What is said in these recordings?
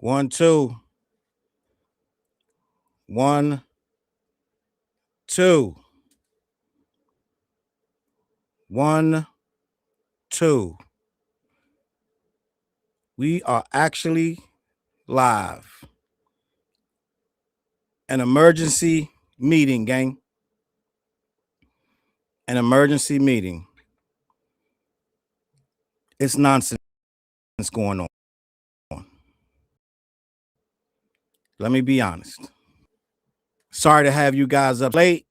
1, 2. 1, 2. 1, 2. We are actually live. An emergency meeting, gang. An emergency meeting. It's nonsense going on. Let me be honest. Sorry to have you guys up late,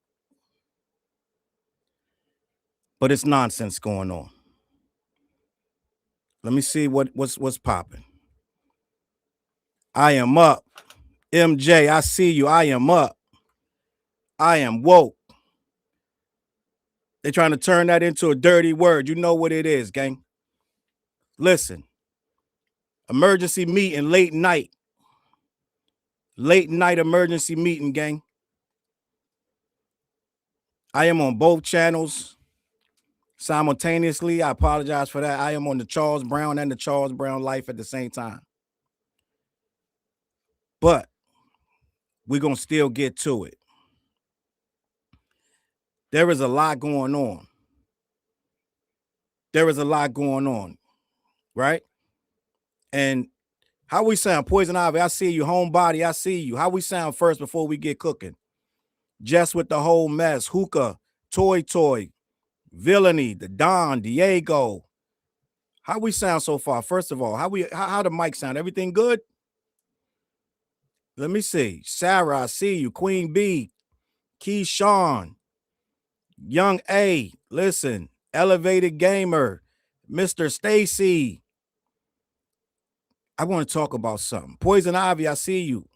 but it's nonsense going on. Let me see what's popping. I am up. MJ, I see you. I am up. I am woke. They're trying to turn that into a dirty word. You know what it is, gang. Listen. Emergency meeting, late night. Late night emergency meeting, gang. I am on both channels simultaneously. I apologize for that. I am on the Challz Brown and the Challz Brown Life at the same time. But we're going to still get to it. There is a lot going on. There is a lot going on, right? And how we sound, Poison Ivy, I see you. Homebody, I see you. How we sound first before we get cooking? Just with the whole mess. Hookah, Toy, Villainy, the Don, Diego. How we sound so far? First of all, how the mic sound? Everything good? Let me see. Sarah, I see you. Queen B, Keyshawn, Young A, listen, Elevated Gamer, Mr. Stacy. I want to talk about something. Poison Ivy, I see you.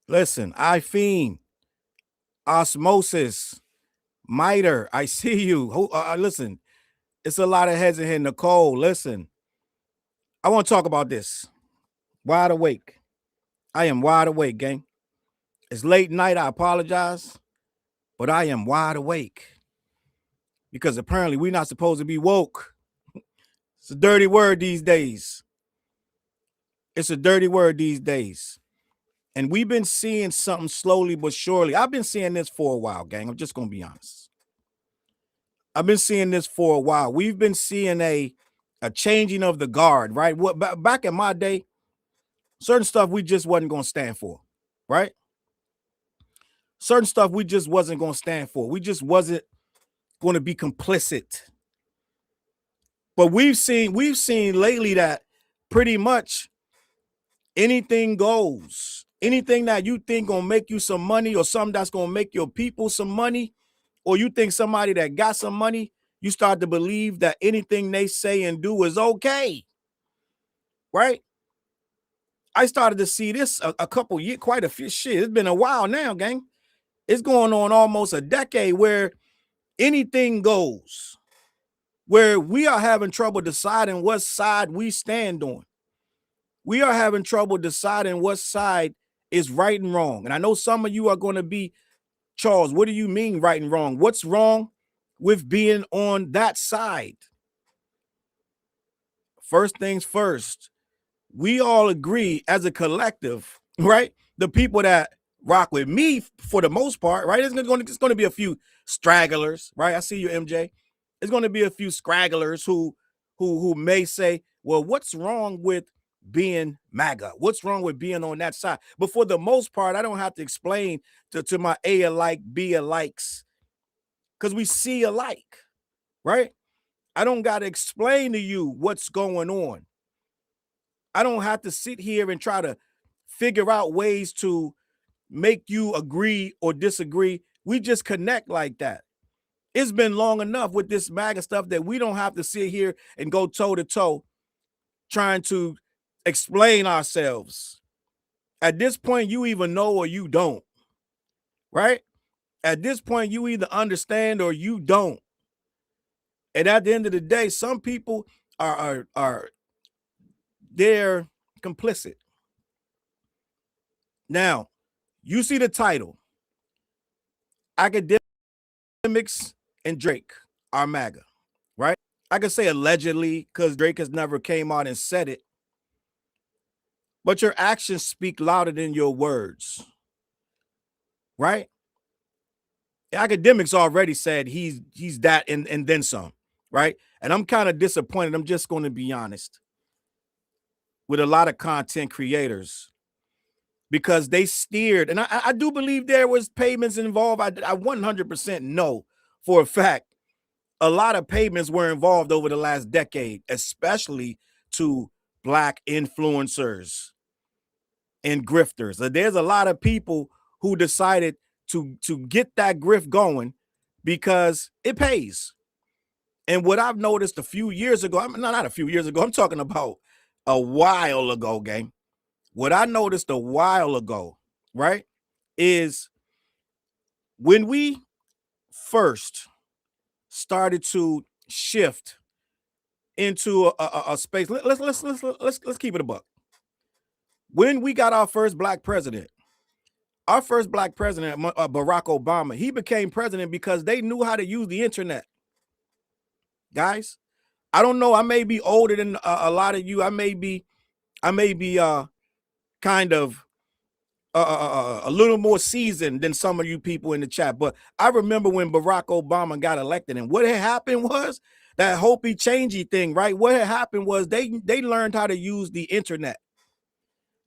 Listen, I Fiend, Osmosis, Miter, I see you. Listen, it's a lot of heads in here. Nicole, listen. I want to talk about this. Wide awake. I am wide awake, gang. It's late night. I apologize, but I am wide awake because apparently we're not supposed to be woke. It's a dirty word these days. It's a dirty word these days. And we've been seeing something slowly but surely. I've been seeing this for a while, gang. I'm just going to be honest. I've been seeing this for a while. We've been seeing a changing of the guard, right? Back in my day, certain stuff we just wasn't going to stand for, right? Certain stuff we just wasn't going to stand for. We just wasn't going to be complicit. But we've seen lately that pretty much anything goes. Anything that you think gonna make you some money or something that's gonna make your people some money, or you think somebody that got some money, you start to believe that anything they say and do is okay, right? I started to see this a couple years, quite a few shit. It's been a while now, gang. It's going on almost a decade where anything goes, where we are having trouble deciding what side we stand on. We are having trouble deciding what side is right and wrong. And I know some of you are going to be, Charles, what do you mean right and wrong? What's wrong with being on that side? First things first, we all agree as a collective, right? The people that rock with me for the most part, right? It's going to be a few stragglers, right? I see you, MJ. It's going to be a few stragglers who may say, well, what's wrong with being MAGA? What's wrong with being on that side? But for the most part, I don't have to explain to my A alike, B alikes, because we see alike, right? I don't got to explain to you what's going on. I don't have to sit here and try to figure out ways to make you agree or disagree. We just connect like that. It's been long enough with this MAGA stuff that we don't have to sit here and go toe to toe trying to explain ourselves. At this point, you either know or you don't, right? At this point, you either understand or you don't. And at the end of the day, some people are they're complicit. Now, you see the title. Akademiks and Drake are MAGA, right? I can say allegedly because Drake has never came out and said it. but your actions speak louder than your words, right? Akademiks already said he's that and then some, right? And I'm kind of disappointed. I'm just going to be honest with a lot of content creators because they steered, and I do believe there was payments involved. I 100% know for a fact a lot of payments were involved over the last decade, especially to Black influencers and grifters. There's a lot of people who decided to get that grift going because it pays. And what I've noticed a few years ago, not a few years ago, I'm talking about a while ago, gang. What I noticed a while ago, right, is when we first started to shift into a space. Let's keep it a buck. When we got our first Black president, Barack Obama, he became president because they knew how to use the internet. Guys, I don't know. I may be older than a lot of you. I may be kind of a little more seasoned than some of you people in the chat. But I remember when Barack Obama got elected, and what had happened was that hopey changey thing, right? What had happened was they learned how to use the internet.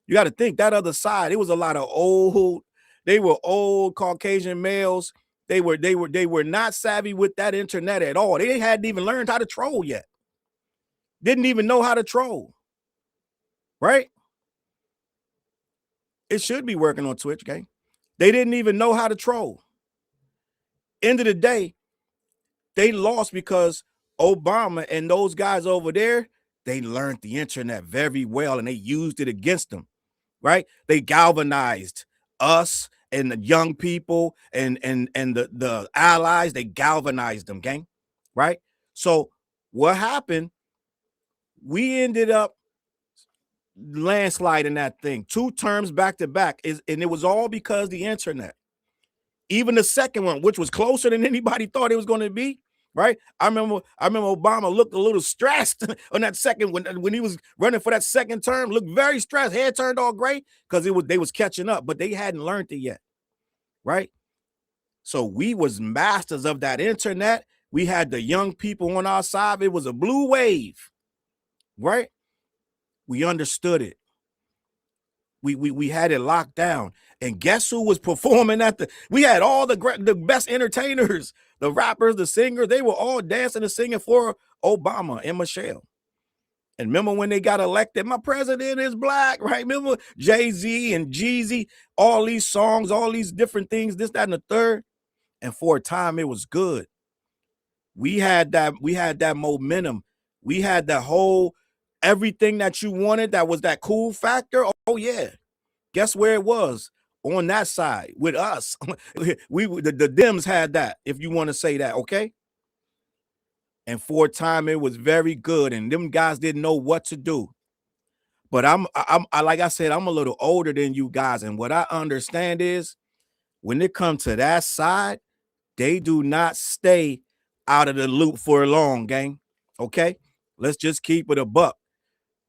You got to think that other side. It was a lot of old. They were old Caucasian males. They were not savvy with that internet at all. They hadn't even learned how to troll yet. Didn't even know how to troll. Right? It should be working on Twitch, gang. They didn't even know how to troll. End of the day, they lost because Obama and those guys over there, they learned the internet very well and they used it against them, right? They galvanized us and the young people and the allies. They galvanized them, gang, right? So what happened? We ended up landsliding that thing 2 terms back to back, and it was all because the internet. Even the second one, which was closer than anybody thought it was going to be, right? I remember Obama looked a little stressed on that second when he was running for that second term, looked very stressed, head turned all gray because they was catching up, but they hadn't learned it yet, right? So we was masters of that internet. We had the young people on our side. It was a blue wave, right? We understood it. We had it locked down. And guess who was performing we had all the best entertainers, the rappers, the singers, they were all dancing and singing for Obama and Michelle. And remember when they got elected, my president is Black, right? Remember Jay-Z and Jeezy, all these songs, all these different things, this, that, and the third. And for a time, it was good. We had that momentum. We had the whole everything that you wanted that was that cool factor. Oh yeah. Guess where it was? On that side with us. The Dems had that, if you want to say that, okay? And for a time it was very good, and them guys didn't know what to do. But I'm like I said, I'm a little older than you guys, and what I understand is when it comes to that side, they do not stay out of the loop for long, gang. Okay? Let's just keep it a buck.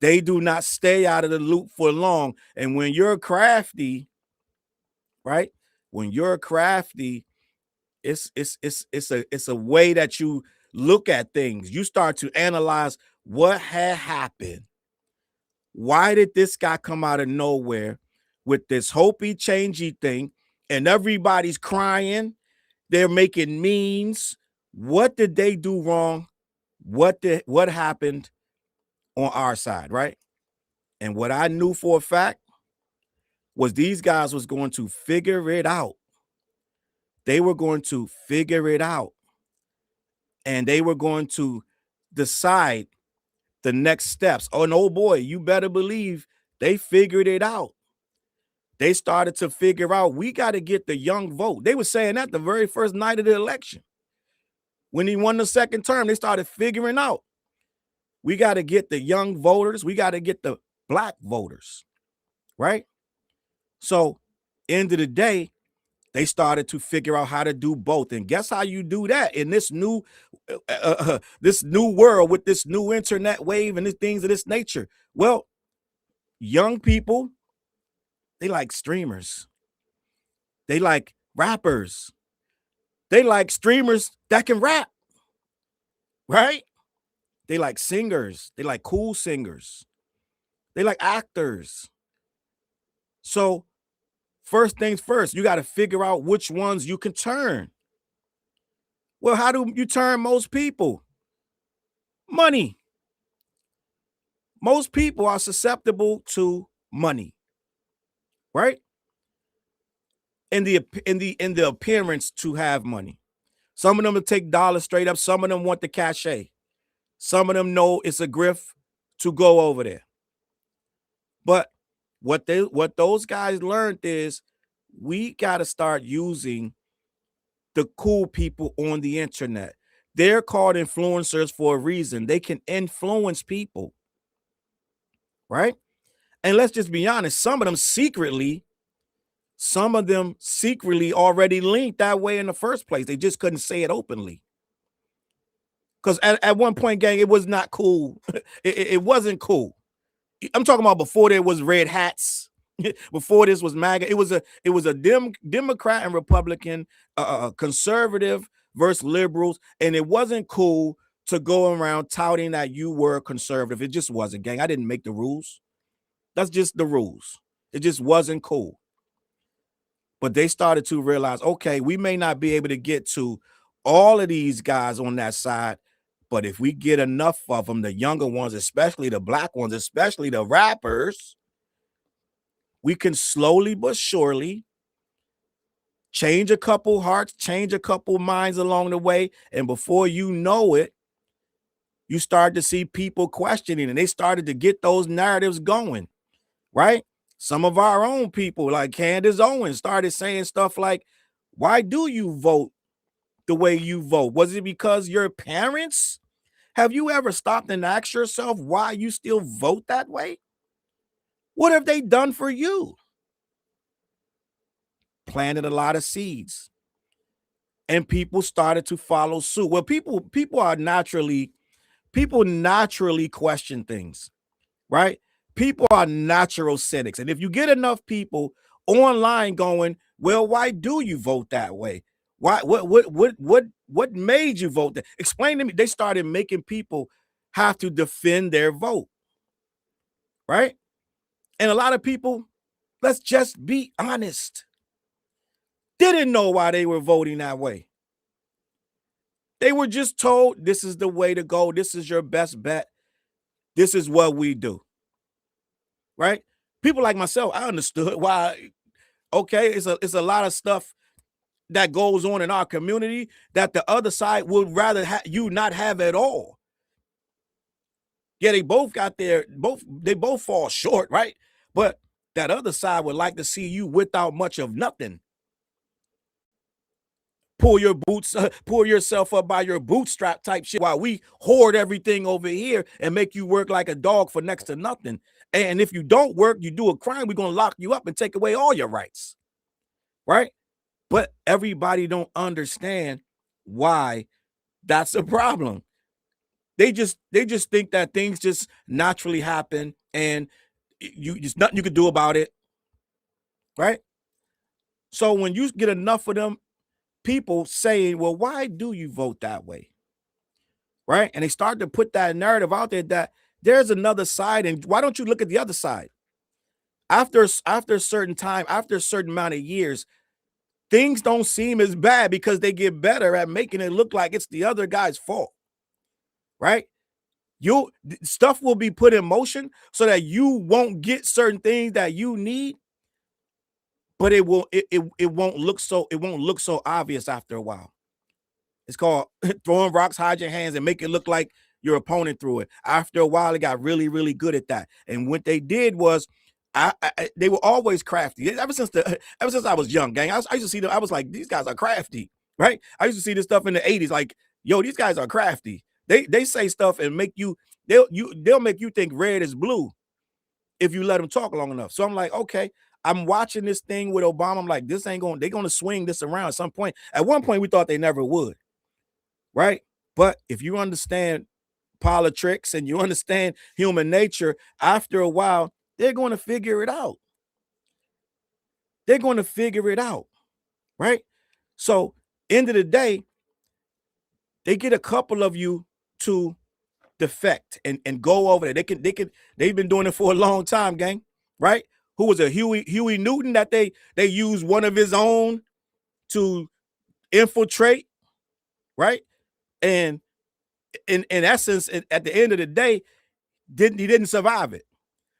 They do not stay out of the loop for long. And when you're crafty, right? When you're crafty, it's a way that you look at things. You start to analyze what had happened. Why did this guy come out of nowhere with this hopey changey thing? And everybody's crying. They're making memes. What did they do wrong? What happened on our side, right? And what I knew for a fact was these guys was going to figure it out. They were going to figure it out. And they were going to decide the next steps. Oh, and oh boy, you better believe they figured it out. They started to figure out we got to get the young vote. They were saying that the very first night of the election. When he won the second term, they started figuring out we got to get the young voters. We got to get the Black voters, right? So, end of the day, they started to figure out how to do both. And guess how you do that in this new world with this new internet wave and these things of this nature? Well, young people, they like streamers. They like rappers. They like streamers that can rap, right? They like singers. They like cool singers. They like actors. So first things first, you got to figure out which ones you can turn. Well, how do you turn most people? Money. Most people are susceptible to money, right? In the appearance to have money. Some of them will take dollars straight up. Some of them want the cachet. Some of them know it's a grift to go over there. But what those guys learned is we got to start using the cool people on the internet. They're called influencers for a reason. They can influence people, right? And let's just be honest, some of them secretly already linked that way in the first place. They just couldn't say it openly. Because at one point, gang, it was not cool. It wasn't cool. I'm talking about before there was red hats, before this was MAGA. It was a Democrat and Republican, conservative versus liberals, and it wasn't cool to go around touting that you were conservative. It just wasn't, gang. I didn't make the rules. That's just the rules. It just wasn't cool. But they started to realize, okay, we may not be able to get to all of these guys on that side, but if we get enough of them, the younger ones, especially the black ones, especially the rappers, we can slowly but surely change a couple hearts, change a couple minds along the way. And before you know it, you start to see people questioning, and they started to get those narratives going, right? Some of our own people, like Candace Owens, started saying stuff like, why do you vote the way you vote? Was it because your parents? Have you ever stopped and asked yourself why you still vote that way? What have they done for you? Planted a lot of seeds. And people started to follow suit. Well, people naturally question things, right? People are natural cynics. And if you get enough people online going, well, why do you vote that way? Why what made you vote that? Explain to me. They started making people have to defend their vote, right? And a lot of people, let's just be honest, didn't know why they were voting that way. They were just told this is the way to go. This is your best bet. This is what we do. Right? People like myself, I understood why. Okay, it's a lot of stuff that goes on in our community that the other side would rather you not have at all. Yeah, they both fall short, right? But that other side would like to see you without much of nothing. Pull yourself up by your bootstrap type shit while we hoard everything over here and make you work like a dog for next to nothing. And if you don't work, you do a crime, we're going to lock you up and take away all your rights. Right? But everybody don't understand why that's a problem. They just think that things just naturally happen and just nothing you could do about it. Right? So when you get enough of them people saying, well, why do you vote that way? Right? And they start to put that narrative out there that there's another side, and why don't you look at the other side? After a certain time, after a certain amount of years, things don't seem as bad because they get better at making it look like it's the other guy's fault. Right? Stuff will be put in motion so that you won't get certain things that you need, but it won't look so obvious after a while. It's called throwing rocks, hide your hands, and make it look like your opponent threw it. After a while, it got really, really good at that. And what they did was, they were always crafty. Ever since I was young, gang, I used to see them. I was like, these guys are crafty, right? I used to see this stuff in the 80s, like, yo, these guys are crafty. They say stuff and they'll make you think red is blue if you let them talk long enough. So I'm like, okay, I'm watching this thing with Obama. I'm like, they're going to swing this around at some point. At one point, we thought they never would. Right? But if you understand politics and you understand human nature, after a while, They're going to figure it out. They're going to figure it out, right? So, end of the day, they get a couple of you to defect and go over there. They've been doing it for a long time, gang, right? Who was a Huey Newton that they used one of his own to infiltrate, right? And in essence, at the end of the day, he didn't survive it.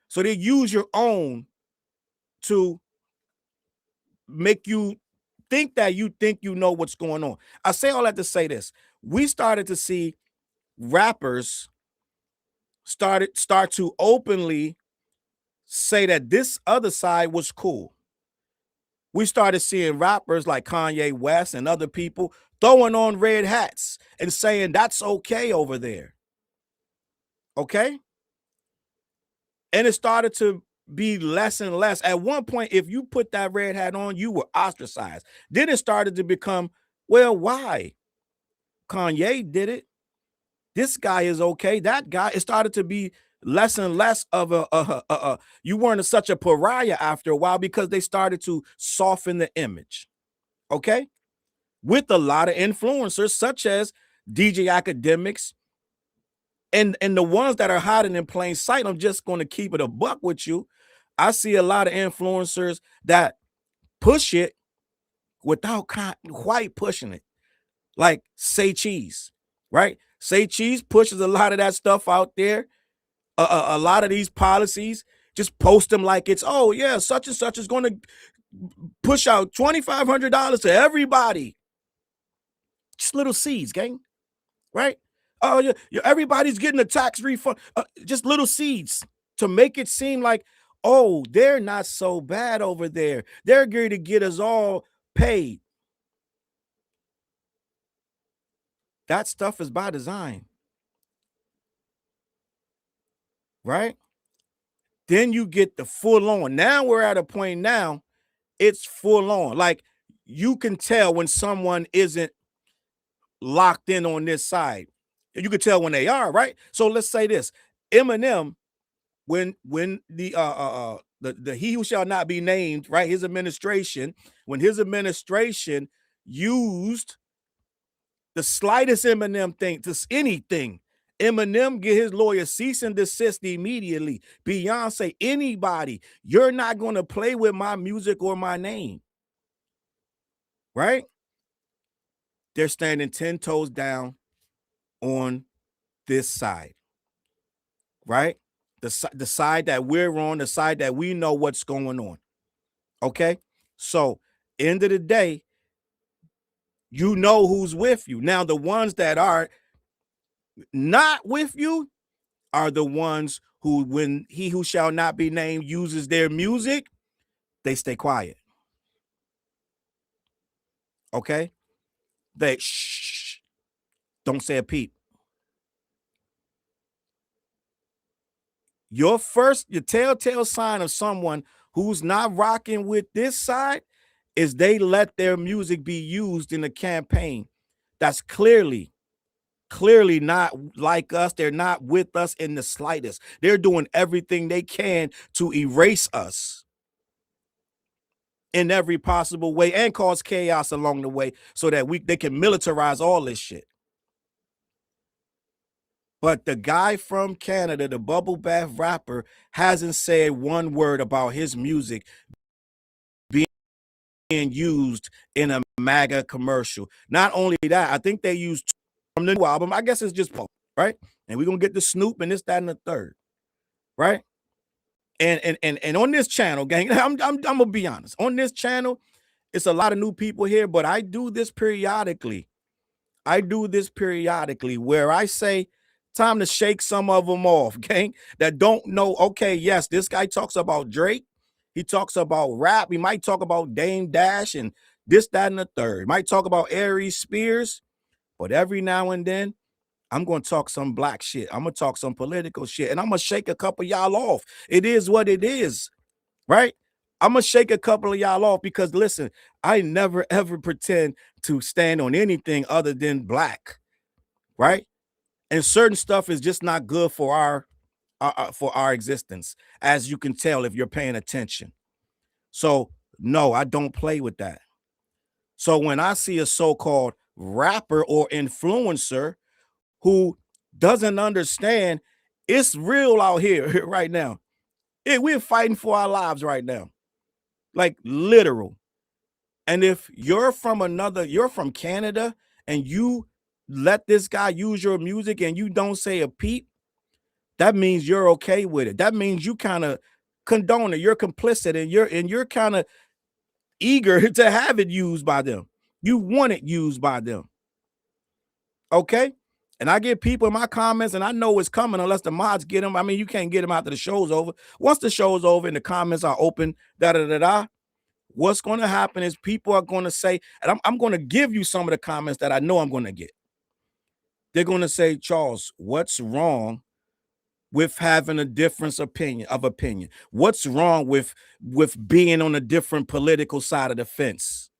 So they use your own to make you think that you know what's going on. I say all that to say this. We started to see rappers start to openly say that this other side was cool. We started seeing rappers like Kanye West and other people throwing on red hats and saying that's okay over there. Okay? And it started to be less and less. At one point, if you put that red hat on, you were ostracized. Then it started to become, well, why? Kanye did it. This guy is okay. That guy, it started to be less and less of you weren't such a pariah after a while because they started to soften the image. Okay? With a lot of influencers such as DJ Akademiks and the ones that are hiding in plain sight. I'm just going to keep it a buck with you. I see a lot of influencers that push it without quite pushing it. Like Say Cheese, right? Say Cheese pushes a lot of that stuff out there. A lot of these policies, just post them like it's, oh yeah, such and such is going to push out $2,500 to everybody. Just little seeds, gang, right? Oh, yeah, everybody's getting a tax refund. Just little seeds to make it seem like, oh, they're not so bad over there. They're going to get us all paid. That stuff is by design, right? Then you get the full on. Now we're at a point now, it's full on. Like you can tell when someone isn't locked in on this side. You can tell when they are, right? So let's say this. Eminem, when the he who shall not be named, right? His administration, when his administration used the slightest Eminem thing to anything, Eminem get his lawyer cease and desist immediately. Beyonce, anybody, you're not going to play with my music or my name, right? They're standing 10 toes down on this side, right? The side that we're on, the side that we know what's going on. Okay? So, end of the day, you know who's with you. Now, the ones that are not with you are the ones who, when he who shall not be named uses their music, they stay quiet. Okay? They shh, don't say a peep. Your telltale sign of someone who's not rocking with this side is they let their music be used in a campaign that's clearly not like us. They're not with us in the slightest. They're doing everything they can to erase us in every possible way and cause chaos along the way so that they can militarize all this shit. But the guy from Canada, the bubble bath rapper, hasn't said one word about his music being used in a MAGA commercial. Not only that, I think they used from the new album. I guess it's just right. And we're gonna get the Snoop and this, that, and the third, right? And on this channel, gang, I'm gonna be honest. On this channel, it's a lot of new people here, but I do this periodically. Where I say, time to shake some of them off, gang, that don't know, okay, yes, this guy talks about Drake. He talks about rap. He might talk about Dame Dash and this, that, and the third. Might talk about Aries Spears. But every now and then, I'm going to talk some black shit. I'm going to talk some political shit. And I'm going to shake a couple of y'all off. It is what it is, right? I'm going to shake a couple of y'all off because, listen, I never, ever pretend to stand on anything other than black, right? And certain stuff is just not good for our for our existence, as you can tell if you're paying attention. So no, I don't play with that. So when I see a so-called rapper or influencer who doesn't understand, it's real out here right now. We're fighting for our lives right now, like literal. And if you're from Canada and you let this guy use your music and you don't say a peep, that means you're okay with it. That means you kind of condone it. You're complicit, and you're kind of eager to have it used by them. You want it used by them. Okay? And I get people in my comments, and I know it's coming unless the mods get them. I mean, you can't get them after the show's over. Once the show's over and the comments are open, what's going to happen is people are going to say, and I'm going to give you some of the comments that I know I'm going to get. They're going to say, Challz, what's wrong with having a difference of opinion? What's wrong with being on a different political side of the fence?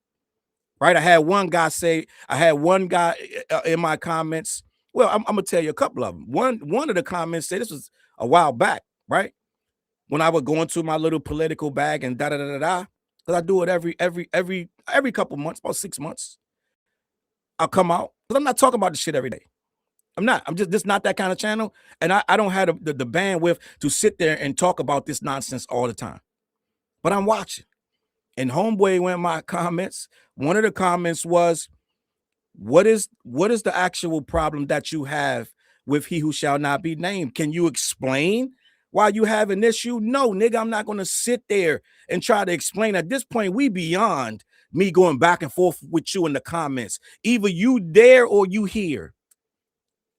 Right? I had one guy in my comments. Well, I'm gonna tell you a couple of them. One of the comments said, this was a while back, right? When I was going to my little political bag and because I do it every couple months, about 6 months. I'll come out, but I'm not talking about the shit every day. I'm just not that kind of channel. And I don't have the bandwidth to sit there and talk about this nonsense all the time. But I'm watching. And homeboy went in my comments. One of the comments was, what is the actual problem that you have with he who shall not be named? Can you explain why you have an issue? No, nigga, I'm not going to sit there and try to explain. At this point, we beyond me going back and forth with you in the comments. Either you there or you here.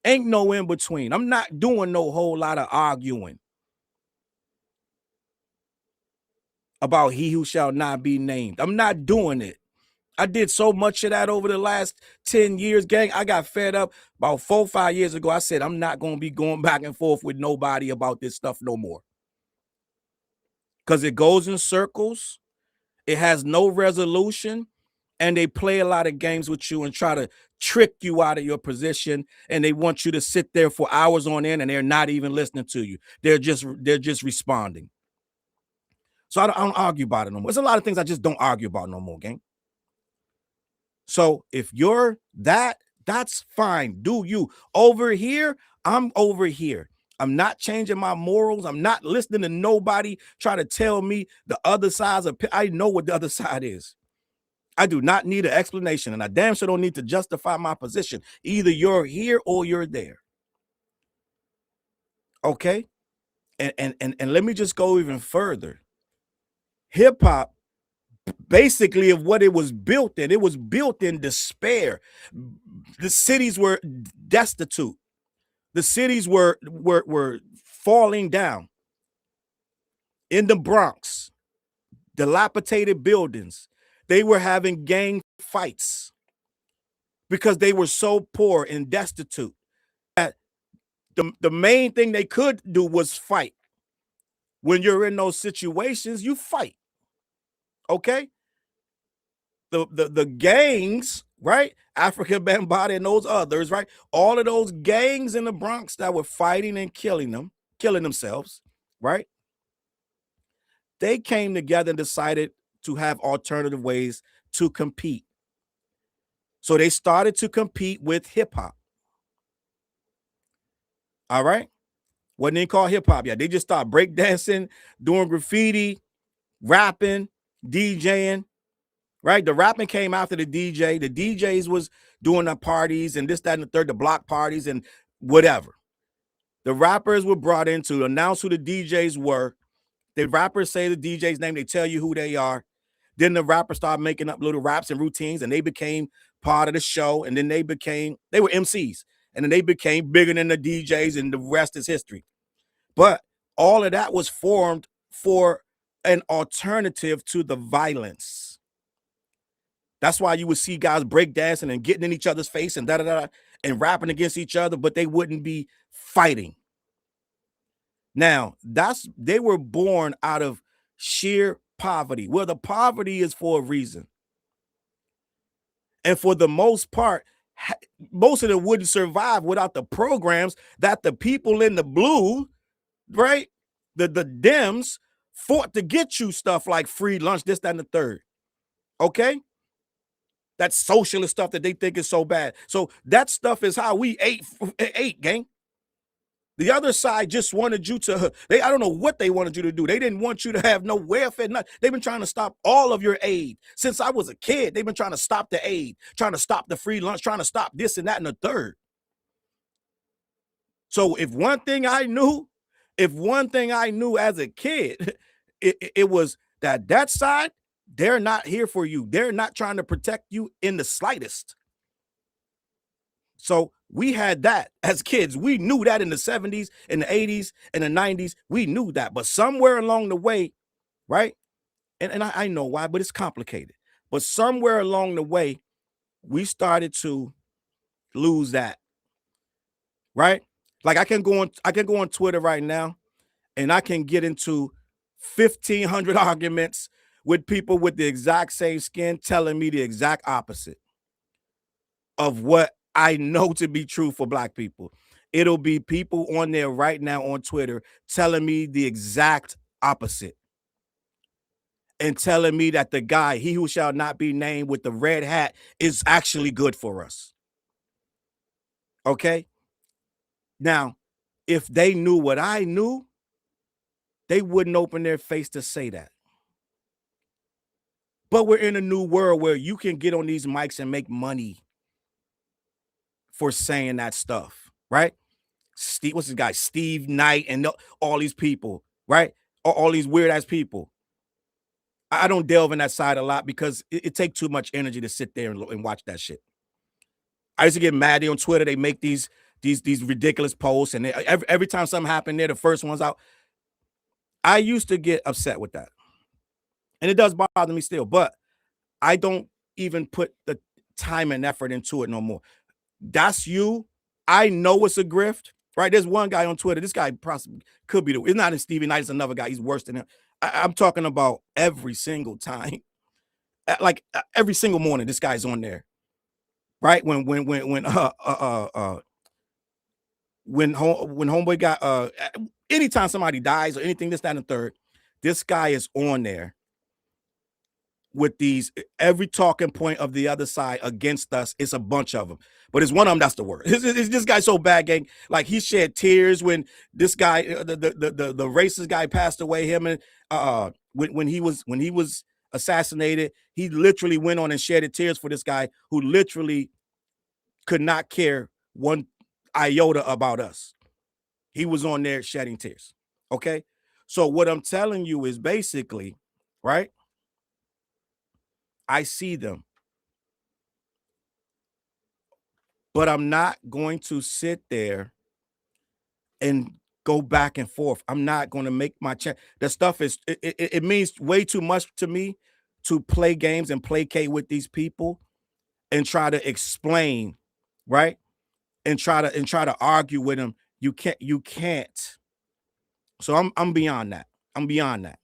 Ain't no in between. I'm not doing no whole lot of arguing about he who shall not be named. I'm not doing it. I did so much of that over the last 10 years, gang. I got fed up about 4 or 5 years ago. I said, I'm not going to be going back and forth with nobody about this stuff no more. Because it goes in circles. It has no resolution. And they play a lot of games with you and try to trick you out of your position. And they want you to sit there for hours on end and they're not even listening to you. They're just responding. So I don't argue about it no more. There's a lot of things I just don't argue about no more, gang. So if you're that's fine. Do you. Over here, I'm over here. I'm not changing my morals. I'm not listening to nobody try to tell me the other sides of. I know what the other side is. I do not need an explanation, and I damn sure don't need to justify my position. Either you're here or you're there. Okay? And let me just go even further. Hip-hop, basically, of what it was built in. It was built in despair. The cities were destitute. The cities were falling down. In the Bronx, dilapidated buildings. They were having gang fights because they were so poor and destitute that the main thing they could do was fight. When you're in those situations, you fight. Okay? The gangs, right? African Bambaataa and those others, right? All of those gangs in the Bronx that were fighting and killing themselves, right? They came together and decided to have alternative ways to compete. So they started to compete with hip hop. All right? Wasn't even called hip hop yet. They just started breakdancing, doing graffiti, rapping, DJing. Right? The rapping came after the DJ. The DJs was doing the parties and this, that, and the third, the block parties and whatever. The rappers were brought in to announce who the DJs were. The rappers say the DJ's name. They tell you who they are. Then the rappers started making up little raps and routines and they became part of the show. And then they were MCs. And then they became bigger than the DJs and the rest is history. But all of that was formed for an alternative to the violence. That's why you would see guys breakdancing and getting in each other's face and and rapping against each other, but they wouldn't be fighting. Now, they were born out of sheer poverty. Well, the poverty is for a reason. And for the most part, most of them wouldn't survive without the programs that the people in the blue, right? The Dems fought to get you stuff like free lunch, this, that, and the third. Okay? That socialist stuff that they think is so bad. So that stuff is how we ate, gang. The other side just wanted you to, I don't know what they wanted you to do. They didn't want you to have no welfare, nothing. They've been trying to stop all of your aid. Since I was a kid, they've been trying to stop the aid, trying to stop the free lunch, trying to stop this and that and the third. So if one thing I knew as a kid, it was that side, they're not here for you. They're not trying to protect you in the slightest. So we had that as kids. We knew that in the 70s, in the 80s, and the 90s. We knew that. But somewhere along the way, right? And I know why, but it's complicated. But somewhere along the way, we started to lose that. Right? Like I can go on Twitter right now and I can get into 1,500 arguments with people with the exact same skin telling me the exact opposite of what I know to be true for Black people. It'll be people on there right now on Twitter telling me the exact opposite and telling me that the guy, he who shall not be named with the red hat, is actually good for us. Okay? Now, if they knew what I knew, they wouldn't open their face to say that. But we're in a new world where you can get on these mics and make money for saying that stuff, right? What's this guy? Steve Knight and all these people, right? All these weird ass people. I don't delve in that side a lot because it takes too much energy to sit there and watch that shit. I used to get mad on Twitter. They make these ridiculous posts, and every time something happened, they're the first ones out. I used to get upset with that, and it does bother me still. But I don't even put the time and effort into it no more. That's you. I know it's a grift, right? There's one guy on Twitter. This guy possibly could be it's not Stevie Knight. It's another guy. He's worse than him. I'm talking about every single time, like every single morning. This guy's on there, right? When homeboy got anytime somebody dies or anything, this, that, and the third, this guy is on there with every talking point of the other side against us. It's a bunch of them, but it's one of them that's the worst. This guy's so bad, gang. Like he shed tears when this guy, the racist guy, passed away. Him and when he was assassinated, he literally went on and shedded tears for this guy who literally could not care one iota about us. He was on there shedding tears. Okay, so what I'm telling you is basically, right? I see them, but I'm not going to sit there and go back and forth. I'm not going to make my check. The stuff it means way too much to me to play games and placate with these people and try to explain, right? And try to argue with them. You can't. So I'm beyond that. I'm beyond that.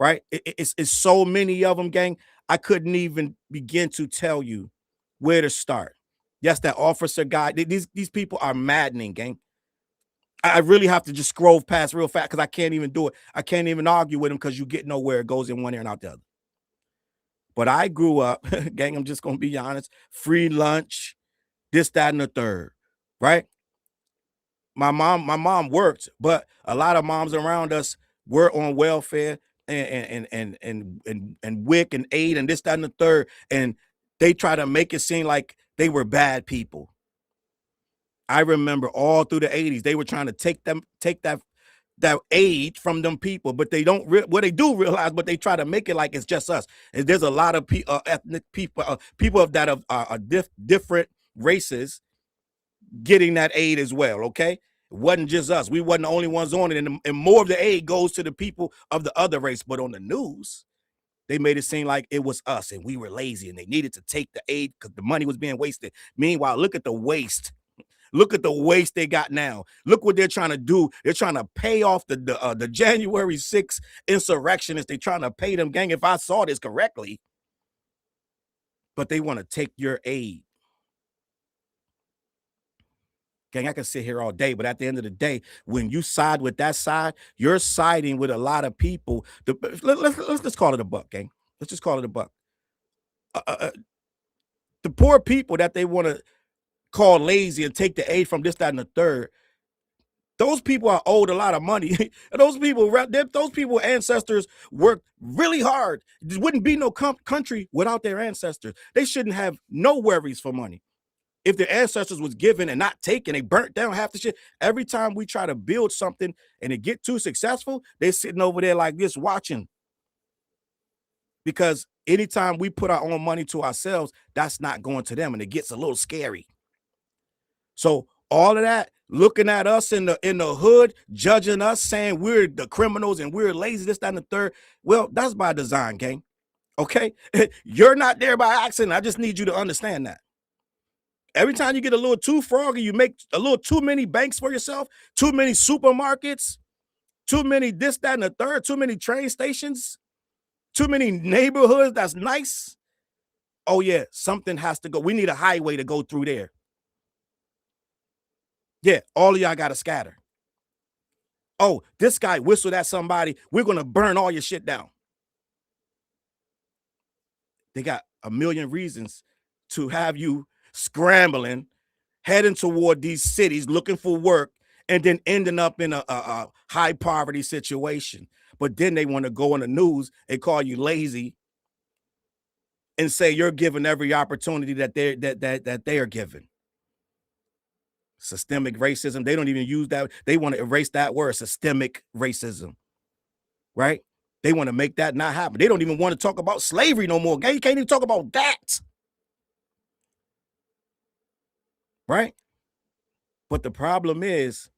Right? It's so many of them, gang. I couldn't even begin to tell you where to start. Yes, that officer guy. These people are maddening, gang. I really have to just scroll past real fast because I can't even do it. I can't even argue with them because you get nowhere. It goes in one ear and out the other. But I grew up, gang, I'm just going to be honest, free lunch, this, that, and the third, right? My mom worked, but a lot of moms around us were on welfare and WIC and aid and this, that, and the third. And they try to make it seem like they were bad people. I remember all through the 80s, they were trying to take that aid from them people, but they don't what they do realize, but they try to make it like it's just us. And there's a lot of ethnic people, people of that are different races getting that aid as well. Okay, it wasn't just us. We wasn't the only ones on it, and more of the aid goes to the people of the other race. But on the news, they made it seem like it was us and we were lazy and they needed to take the aid because the money was being wasted. Meanwhile, look at the waste. Look at the waste they got now. Look what they're trying to do. They're trying to pay off the January 6th insurrectionists. They're trying to pay them, gang, if I saw this correctly. But they want to take your aid. Gang, I can sit here all day, but at the end of the day, when you side with that side, you're siding with a lot of people. Let's just call it a buck, gang. Let's just call it a buck. The poor people that they want to call lazy and take the aid from this, that, and the third, those people are owed a lot of money. those people ancestors worked really hard. There wouldn't be no country without their ancestors. They shouldn't have no worries for money. If their ancestors was given and not taken, they burnt down half the shit. Every time we try to build something and it get too successful, they're sitting over there like this watching. Because anytime we put our own money to ourselves, that's not going to them, and it gets a little scary. So all of that, looking at us in the hood, judging us, saying we're the criminals and we're lazy, this, that, and the third. Well, that's by design, gang. Okay? You're not there by accident. I just need you to understand that. Every time you get a little too froggy, you make a little too many banks for yourself, too many supermarkets, too many this, that, and the third, too many train stations, too many neighborhoods that's nice. Oh, yeah, something has to go. We need a highway to go through there. Yeah, all of y'all got to scatter. Oh, this guy whistled at somebody. We're going to burn all your shit down. They got a million reasons to have you scrambling, heading toward these cities, looking for work, and then ending up in a high poverty situation. But then they want to go on the news and call you lazy and say you're given every opportunity that they are given. Systemic racism. They don't even use that. They want to erase that word, systemic racism. Right? They want to make that not happen. They don't even want to talk about slavery no more. You can't even talk about that. Right? But the problem is,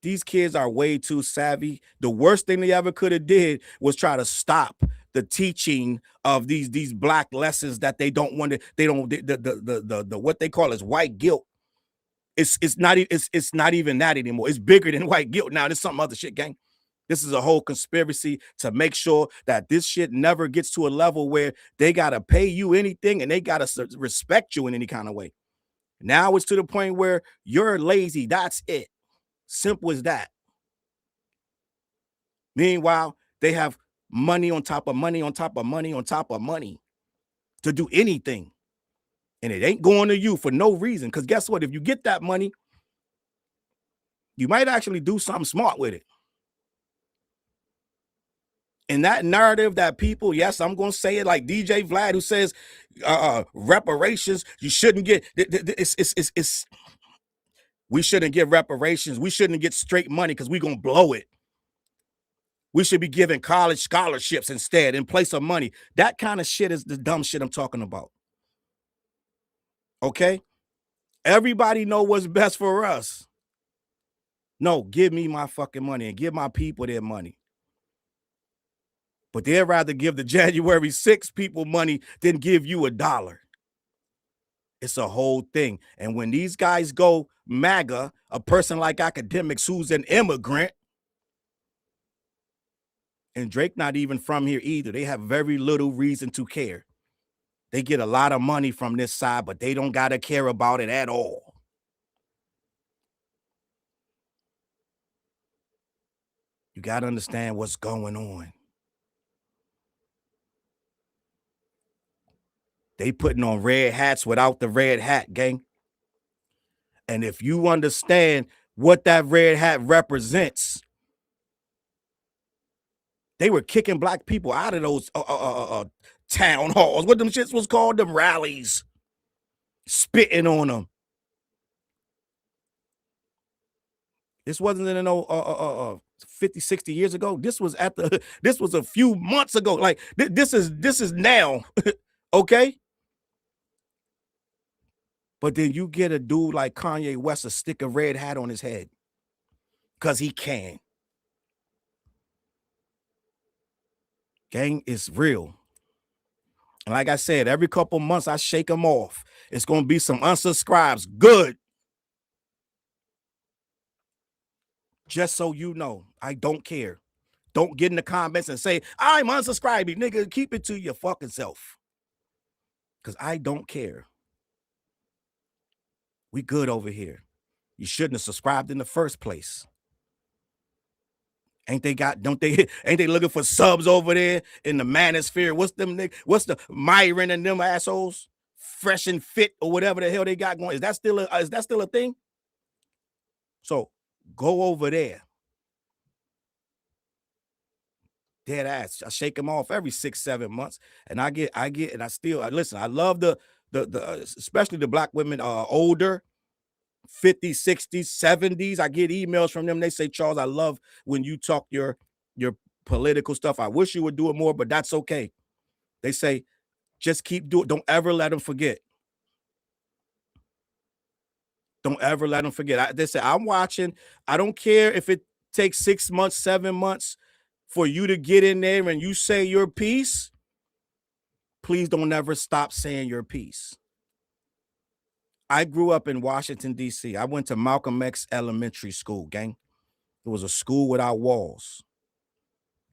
these kids are way too savvy. The worst thing they ever could have did was try to stop the teaching of these black lessons that they don't want to. They don't the what they call is white guilt. It's not even that anymore. It's bigger than white guilt now. There's some other shit, gang. This is a whole conspiracy to make sure that this shit never gets to a level where they gotta pay you anything and they gotta respect you in any kind of way. Now it's to the point where you're lazy. That's it. Simple as that. Meanwhile, they have money on top of money on top of money on top of money to do anything. And it ain't going to you for no reason. Because guess what? If you get that money, you might actually do something smart with it. And that narrative that people, yes, I'm going to say it like DJ Vlad, who says reparations, you shouldn't get, we shouldn't get reparations. We shouldn't get straight money because we're going to blow it. We should be giving college scholarships instead in place of money. That kind of shit is the dumb shit I'm talking about. Okay? Everybody know what's best for us. No, give me my fucking money and give my people their money. But they'd rather give the January 6th people money than give you $1. It's a whole thing. And when these guys go MAGA, a person like Akademiks who's an immigrant, and Drake not even from here either, they have very little reason to care. They get a lot of money from this side, but they don't got to care about it at all. You got to understand what's going on. They putting on red hats without the red hat, gang. And if you understand what that red hat represents, they were kicking black people out of those town halls. What them shits was called? Them rallies. Spitting on them. This wasn't in no 50, 60 years ago. This was this was a few months ago. Like this is now. Okay? But then you get a dude like Kanye West to stick a red hat on his head. Because he can. Gang, is real. And like I said, every couple months I shake them off. It's going to be some unsubscribes. Good. Just so you know, I don't care. Don't get in the comments and say, I'm unsubscribing. Nigga, keep it to your fucking self. Because I don't care. We good over here. You shouldn't have subscribed in the first place. Ain't they looking for subs over there in the manosphere? What's the Myron and them assholes? Fresh and fit or whatever the hell they got going. Is that still a thing? So go over there. Dead ass. I shake them off every 6-7 months. And I listen. I love the especially the black women older, 50s, 60s, 70s. I get emails from them. They say, Challz, I love when you talk your political stuff. I wish you would do it more, but that's okay. They say, just keep doing it. Don't ever let them forget. Don't ever let them forget. They say, I'm watching. I don't care if it takes 6 months, 7 months for you to get in there and you say your piece. Please don't ever stop saying your piece. I grew up in Washington, D.C. I went to Malcolm X Elementary School, gang. It was a school without walls.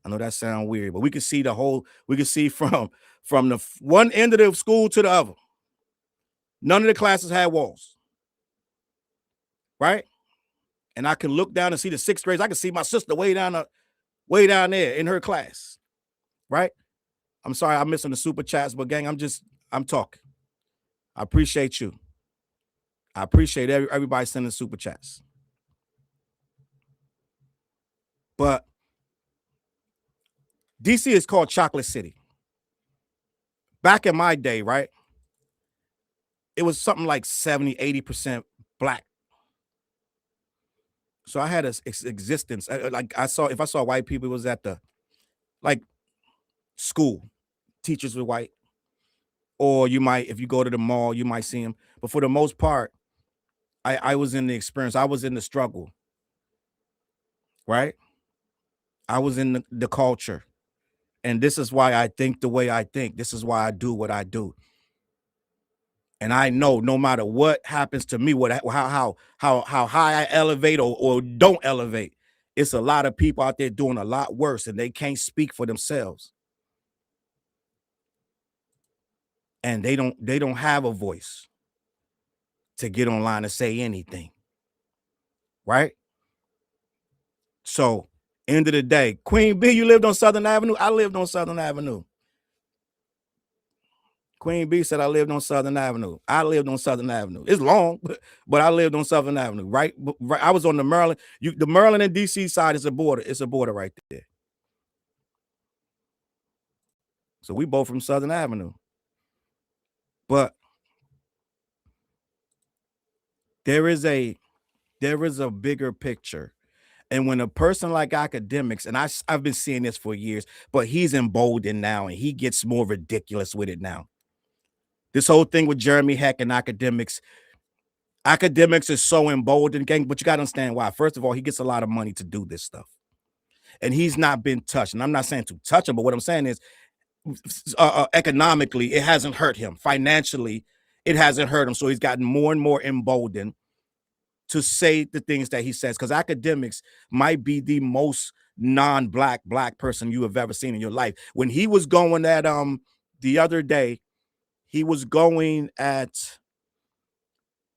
I know that sounds weird, but we could see from the one end of the school to the other. None of the classes had walls, right? And I can look down and see the 6th grades. I can see my sister way down there in her class, right? I'm sorry I'm missing the super chats, but gang, I'm talking. I appreciate you. I appreciate everybody sending super chats. But DC is called Chocolate City. Back in my day, right? It was something like 70, 80% black. So I had an existence. Like if I saw white people, it was at the school. Teachers were white. Or you might, if you go to the mall, you might see them. But for the most part, I was in the experience. I was in the struggle, right? I was in the culture. And this is why I think the way I think. This is why I do what I do. And I know no matter what happens to me, how high I elevate or don't elevate, it's a lot of people out there doing a lot worse and they can't speak for themselves. And they don't have a voice to get online and say anything. Right? So, end of the day, Queen B, you lived on Southern Avenue? I lived on Southern Avenue. Queen B said I lived on Southern Avenue. I lived on Southern Avenue. It's long, but I lived on Southern Avenue, right? I was on the Maryland. The Maryland and DC side is a border. It's a border right there. So we both from Southern Avenue. But there is a bigger picture. And when a person like Akademiks, and I've been seeing this for years, but he's emboldened now and he gets more ridiculous with it now. This whole thing with Jeremy Heck and Akademiks is so emboldened, gang, but you got to understand why. First of all, he gets a lot of money to do this stuff. And he's not been touched. And I'm not saying to touch him, but what I'm saying is economically, it hasn't hurt him. Financially, it hasn't hurt him. So he's gotten more and more emboldened to say the things that he says, because Akademiks might be the most non-black person you have ever seen in your life. When he was going at the other day, he was going off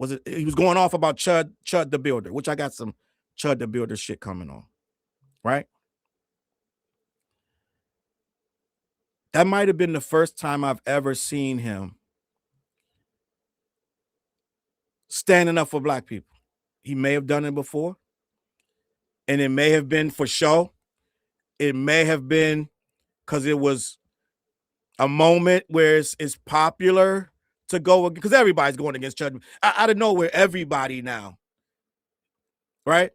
about Chud the Builder, which I got some Chud the Builder shit coming on, right? That might have been the first time I've ever seen him standing up for black people. He may have done it before, and it may have been for show. It may have been because it was a moment where it's popular to go, because everybody's going against Chud. Out of nowhere, everybody now, right?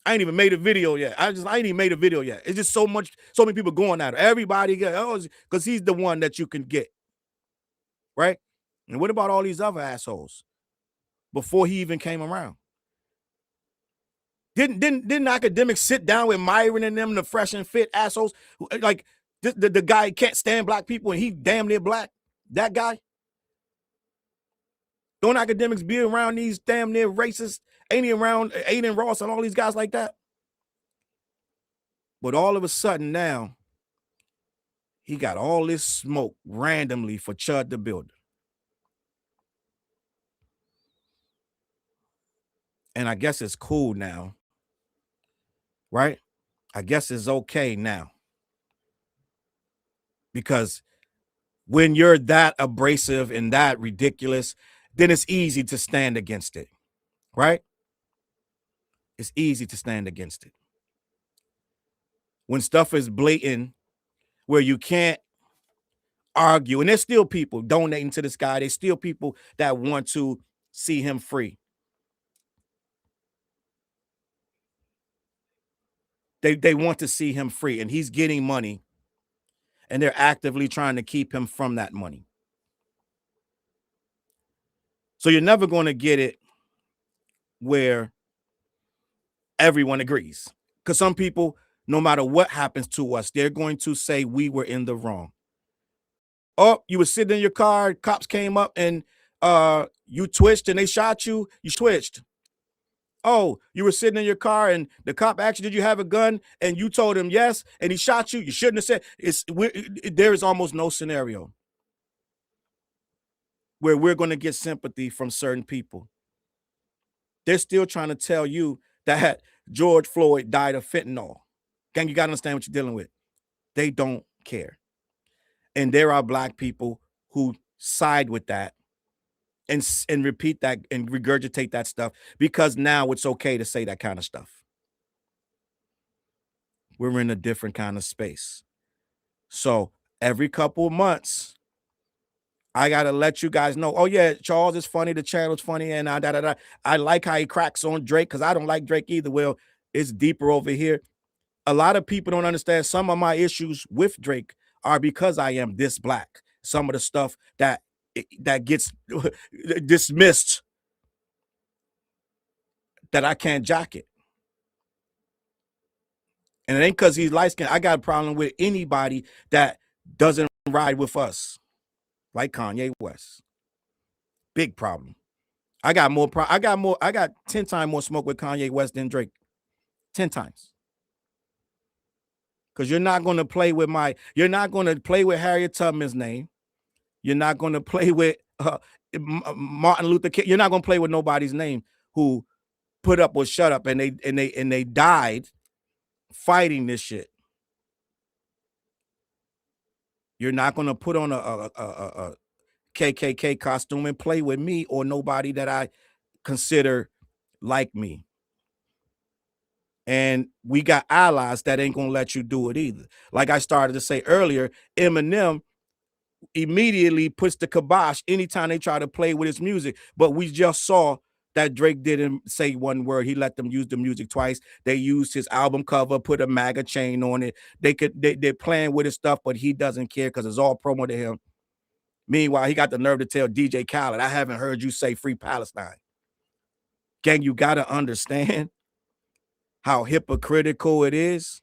I ain't even made a video yet. I ain't even made a video yet. It's just so many people going at it. Everybody because he's the one that you can get, right? And what about all these other assholes before he even came around? Didn't Akademiks sit down with Myron and them, the fresh and fit assholes? Like the guy can't stand black people and he damn near black. That guy. Don't Akademiks be around these damn near racists? Ain't he around Aiden Ross and all these guys like that? But all of a sudden now, he got all this smoke randomly for Chud the Builder. And I guess it's cool now, right? I guess it's okay now. Because when you're that abrasive and that ridiculous, then it's easy to stand against it, right? It's easy to stand against it. When stuff is blatant, where you can't argue, and there's still people donating to this guy, there's still people that want to see him free. They want to see him free, and he's getting money, and they're actively trying to keep him from that money. So you're never going to get it where everyone agrees, because some people, no matter what happens to us, they're going to say we were in the wrong. Oh, you were sitting in your car, cops came up and you twitched and they shot you, you twitched. Oh, you were sitting in your car and the cop asked you, did you have a gun? And you told him yes, and he shot you. You shouldn't have said. There is almost no scenario where we're going to get sympathy from certain people. They're still trying to tell you that George Floyd died of fentanyl. Gang, you got to understand what you're dealing with. They don't care. And there are Black people who side with that and repeat that and regurgitate that stuff because now it's okay to say that kind of stuff. We're in a different kind of space. So every couple of months, I gotta let you guys know. Oh yeah, Challz is funny. The channel's funny, and I like how he cracks on Drake because I don't like Drake either. Well, it's deeper over here. A lot of people don't understand. Some of my issues with Drake are because I am this Black. Some of the stuff that gets dismissed, that I can't jock it. And it ain't because he's light skinned. I got a problem with anybody that doesn't ride with us, like Kanye West. Big problem. I got 10 times more smoke with Kanye West than Drake. 10 times. Because you're not going to play with Harriet Tubman's name. You're not going to play with Martin Luther King. You're not going to play with nobody's name who put up or shut up and they died fighting this shit. You're not going to put on a KKK costume and play with me or nobody that I consider like me. And we got allies that ain't gonna let you do it either. Like I started to say earlier, Eminem immediately puts the kibosh anytime they try to play with his music. But we just saw that Drake didn't say one word. He let them use the music twice. They used his album cover, put a MAGA chain on it. They're playing with his stuff, but he doesn't care because it's all promo to him. Meanwhile, he got the nerve to tell DJ Khaled, I haven't heard you say free Palestine. Gang, you got to understand how hypocritical it is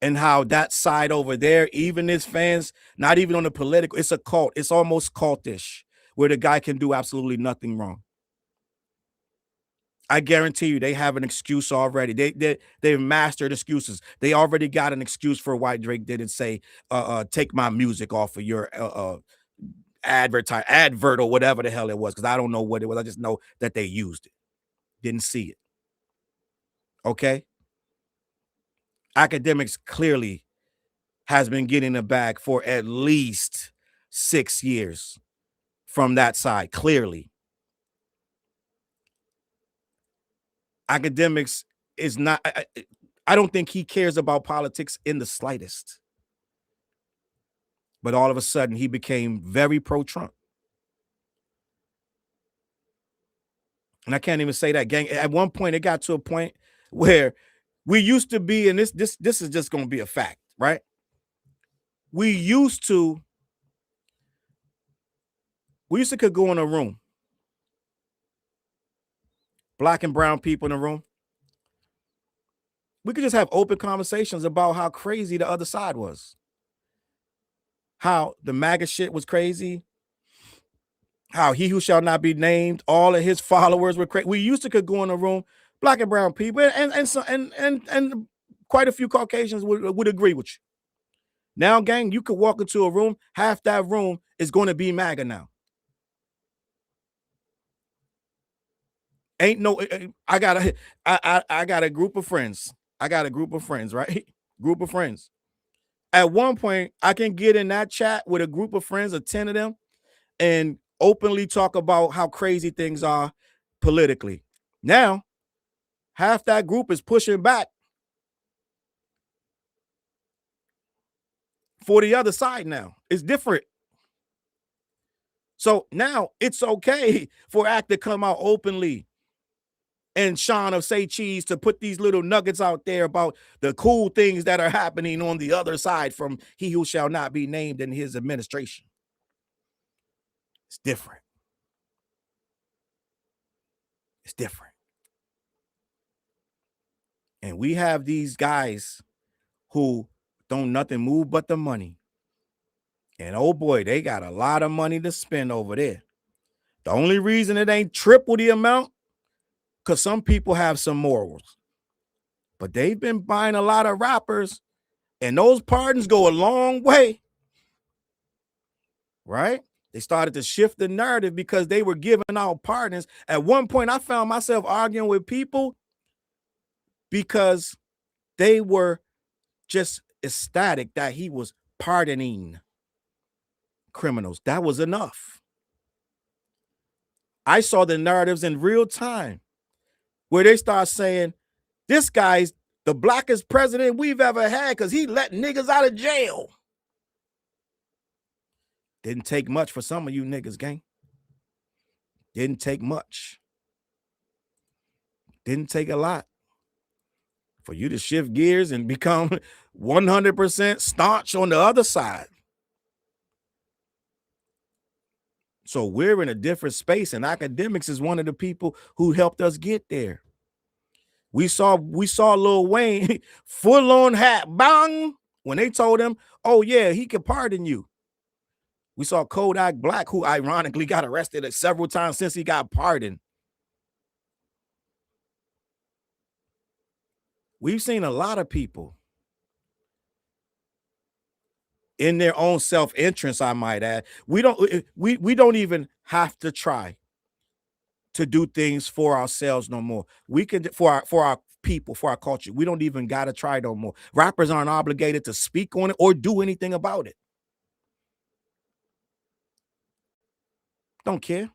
and how that side over there, even his fans, not even on the political, it's a cult. It's almost cultish where the guy can do absolutely nothing wrong. I guarantee you they have an excuse already. They've mastered excuses. They already got an excuse for why Drake didn't say, take my music off of your advert or whatever the hell it was, because I don't know what it was. I just know that they used it. Didn't see it. Okay? Akademiks clearly has been getting the bag for at least 6 years from that side, clearly. Akademiks is not, I don't think he cares about politics in the slightest. But all of a sudden, he became very pro-Trump. And I can't even say that, gang. At one point, it got to a point where we used to be, and this is just going to be a fact, right? We used to could go in a room, Black and brown people in a room. We could just have open conversations about how crazy the other side was. How the MAGA shit was crazy. How he who shall not be named, all of his followers were crazy. We used to could go in a room, Black and brown people, and quite a few Caucasians would agree with you. Now, gang, you could walk into a room, half that room is going to be MAGA now. Ain't no, I got a group of friends. I got a group of friends, right? Group of friends. At one point, I can get in that chat with a group of friends, of 10 of them, and openly talk about how crazy things are politically. Now, half that group is pushing back for the other side now. It's different. So now it's okay for Act to come out openly and Sean of Say Cheese to put these little nuggets out there about the cool things that are happening on the other side from he who shall not be named in his administration. It's different. It's different. And we have these guys who don't nothing move but the money. And oh boy, they got a lot of money to spend over there. The only reason it ain't triple the amount, because some people have some morals. But they've been buying a lot of rappers, and those pardons go a long way. Right? They started to shift the narrative because they were giving out pardons. At one point, I found myself arguing with people because they were just ecstatic that he was pardoning criminals. That was enough. I saw the narratives in real time where they start saying, this guy's the blackest president we've ever had because he let niggas out of jail. Didn't take much for some of you niggas, gang. Didn't take much. Didn't take a lot for you to shift gears and become 100% staunch on the other side. So we're in a different space, and Akademiks is one of the people who helped us get there. We saw Lil Wayne full on hat bang when they told him, oh yeah, he could pardon you. We saw Kodak Black, who ironically got arrested several times since he got pardoned. We've seen a lot of people in their own self-interest, I might add. We don't even have to try to do things for ourselves no more. We can, for our people, for our culture. We don't even got to try no more. Rappers aren't obligated to speak on it or do anything about it. Don't care.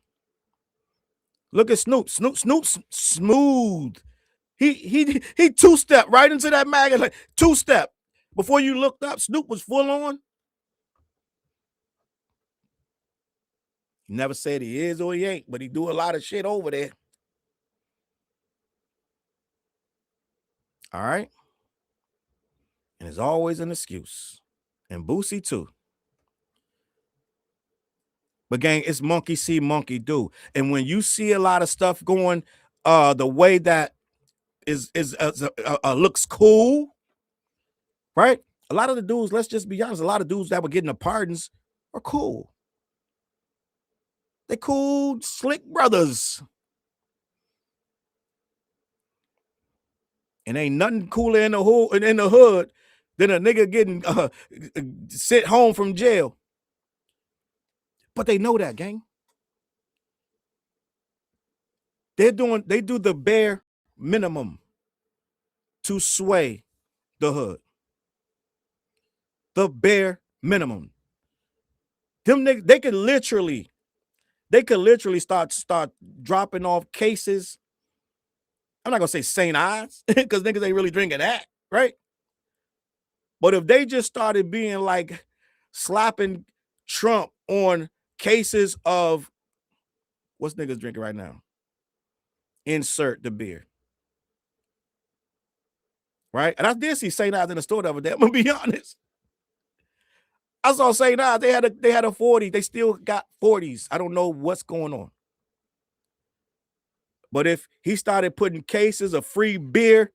Look at Snoop. Snoop's smooth. He two-step right into that MAGA, like two-step. Before you looked up, Snoop was full on. He never said he is or he ain't, but he do a lot of shit over there. All right. And there's always an excuse. And Boosie too. But gang, it's monkey see, monkey do. And when you see a lot of stuff going the way that is looks cool, right? A lot of the dudes, let's just be honest, a lot of dudes that were getting the pardons are cool. They cool, slick brothers. And ain't nothing cooler in the hood than a nigga getting sent home from jail. But they know that, gang. They do the bare minimum to sway the hood. The bare minimum. Them niggas, they could literally start dropping off cases. I'm not gonna say St. Ives because niggas ain't really drinking that, right? But if they just started being like slapping Trump on cases of what's niggas drinking right now? Insert the beer. Right? And I did see St. Ives in the store the other day. I'm gonna be honest. I saw St. Ives. They had a 40. They still got 40s. I don't know what's going on. But if he started putting cases of free beer,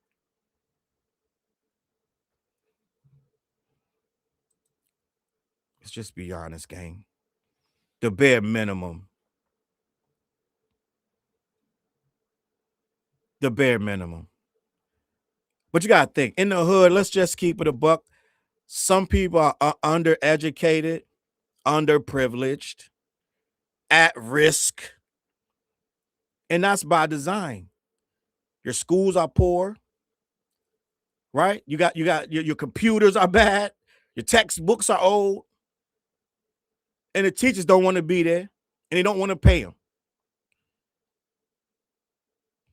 let's just be honest, gang. The bare minimum. The bare minimum. But you gotta think, in the hood, let's just keep it a buck. Some people are undereducated, underprivileged, at risk. And that's by design. Your schools are poor, right? You got your computers are bad, your textbooks are old, and the teachers don't want to be there, and they don't want to pay them.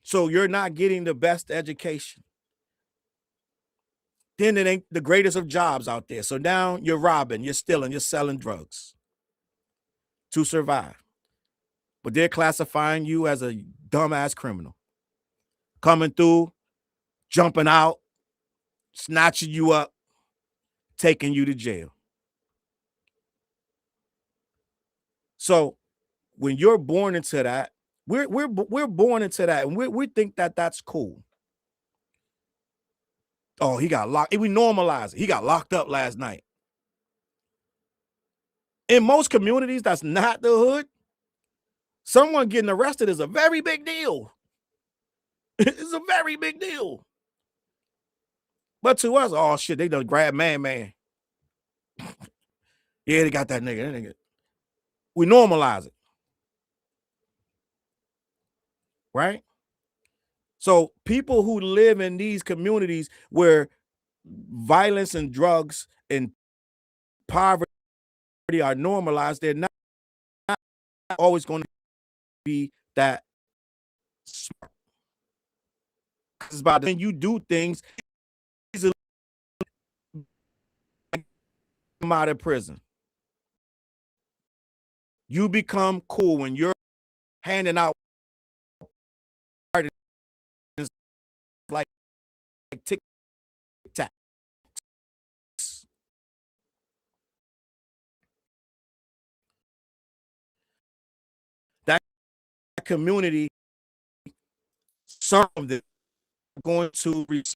So you're not getting the best education. Then it ain't the greatest of jobs out there. So now you're robbing, you're stealing, you're selling drugs to survive. But they're classifying you as a dumbass criminal. Coming through, jumping out, snatching you up, taking you to jail. So when you're born into that, we're born into that, and we think that that's cool. Oh, he got locked. We normalize it. He got locked up last night. In most communities, that's not the hood. Someone getting arrested is a very big deal. It's a very big deal. But to us, oh shit, they done grab man. Yeah, they got that nigga. We normalize it. Right? So people who live in these communities where violence and drugs and poverty are normalized, they're not always going to be that smart. It's about when you do things easily come out of prison. You become cool when you're handing out like tic tac. That community, some of them are going to reach.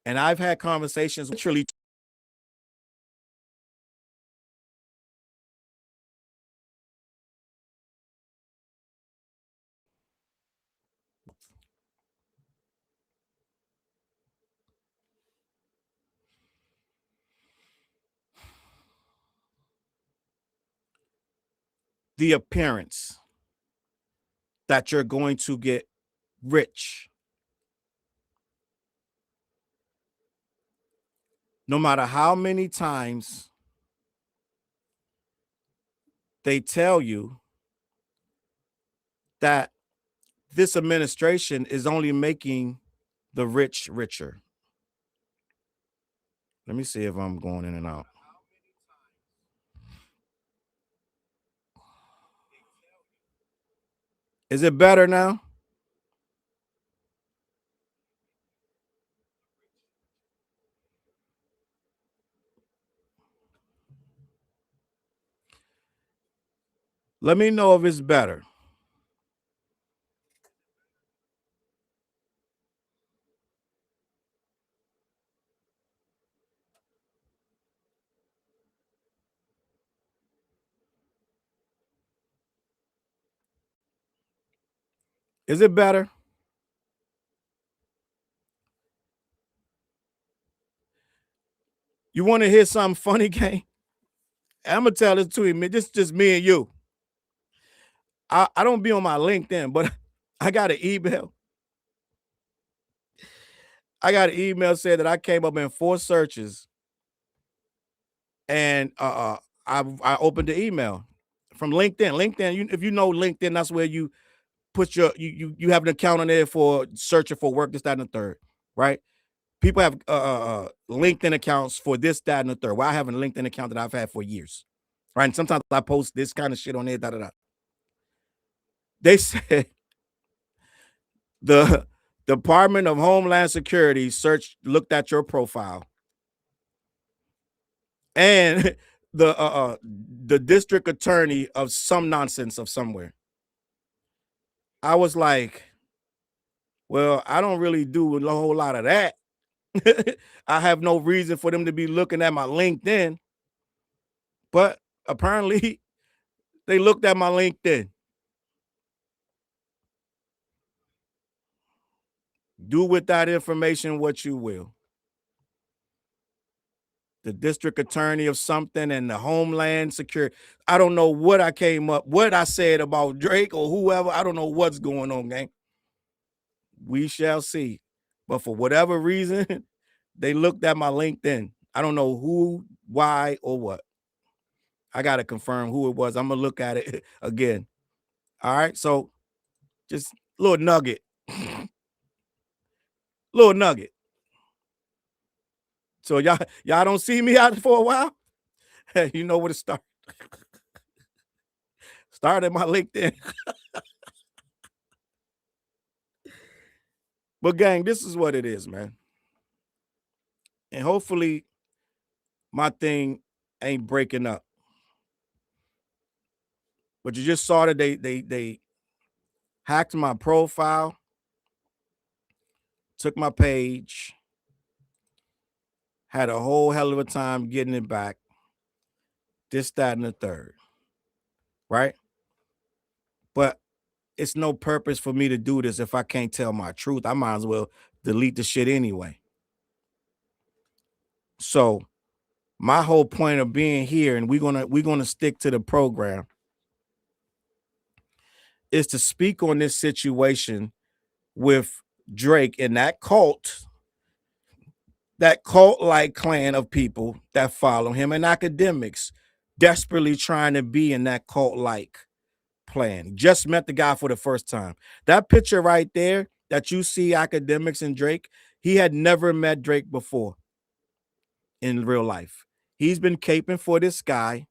And I've had conversations literally. The appearance that you're going to get rich. No matter how many times they tell you that this administration is only making the rich richer. Let me see if I'm going in and out. Is it better now? Let me know if it's better. Is it better? You want to hear something funny, gang? I'm gonna tell this to you, man. This is just me and you. I don't be on my LinkedIn, but I got an email. I got an email saying that I came up in 4 searches, and I opened the email from LinkedIn. LinkedIn, if you know LinkedIn, that's where you put your you have an account on there for searching for work, this, that, and the third, right? People have LinkedIn accounts for this, that, and the third. Well, I have a LinkedIn account that I've had for years, right? And sometimes I post this kind of shit on there, da da da. They said the Department of Homeland Security looked at your profile, and the district attorney of some nonsense of somewhere. I was like, well, I don't really do a whole lot of that. I have no reason for them to be looking at my LinkedIn, but apparently they looked at my LinkedIn. Do with that information what you will. the district attorney of something and the Homeland Security. I don't know what what I said about Drake or whoever. I don't know what's going on, gang. We shall see. But for whatever reason, they looked at my LinkedIn. I don't know who, why, or what. I got to confirm who it was. I'm going to look at it again. All right. So just little nugget. Little nugget. So y'all don't see me out for a while? Hey, you know where to start. Start at my LinkedIn. But gang, this is what it is, man. And hopefully my thing ain't breaking up. But you just saw that they hacked my profile, took my page, had a whole hell of a time getting it back. This, that, and the third. Right? But it's no purpose for me to do this if I can't tell my truth. I might as well delete the shit anyway. So my whole point of being here, and we're gonna stick to the program, is to speak on this situation with Drake and that cult-like clan of people that follow him, and Akademiks desperately trying to be in that cult-like plan. Just met the guy for the first time. That picture right there that you see, Akademiks and Drake, he had never met Drake before in real life. He's been caping for this guy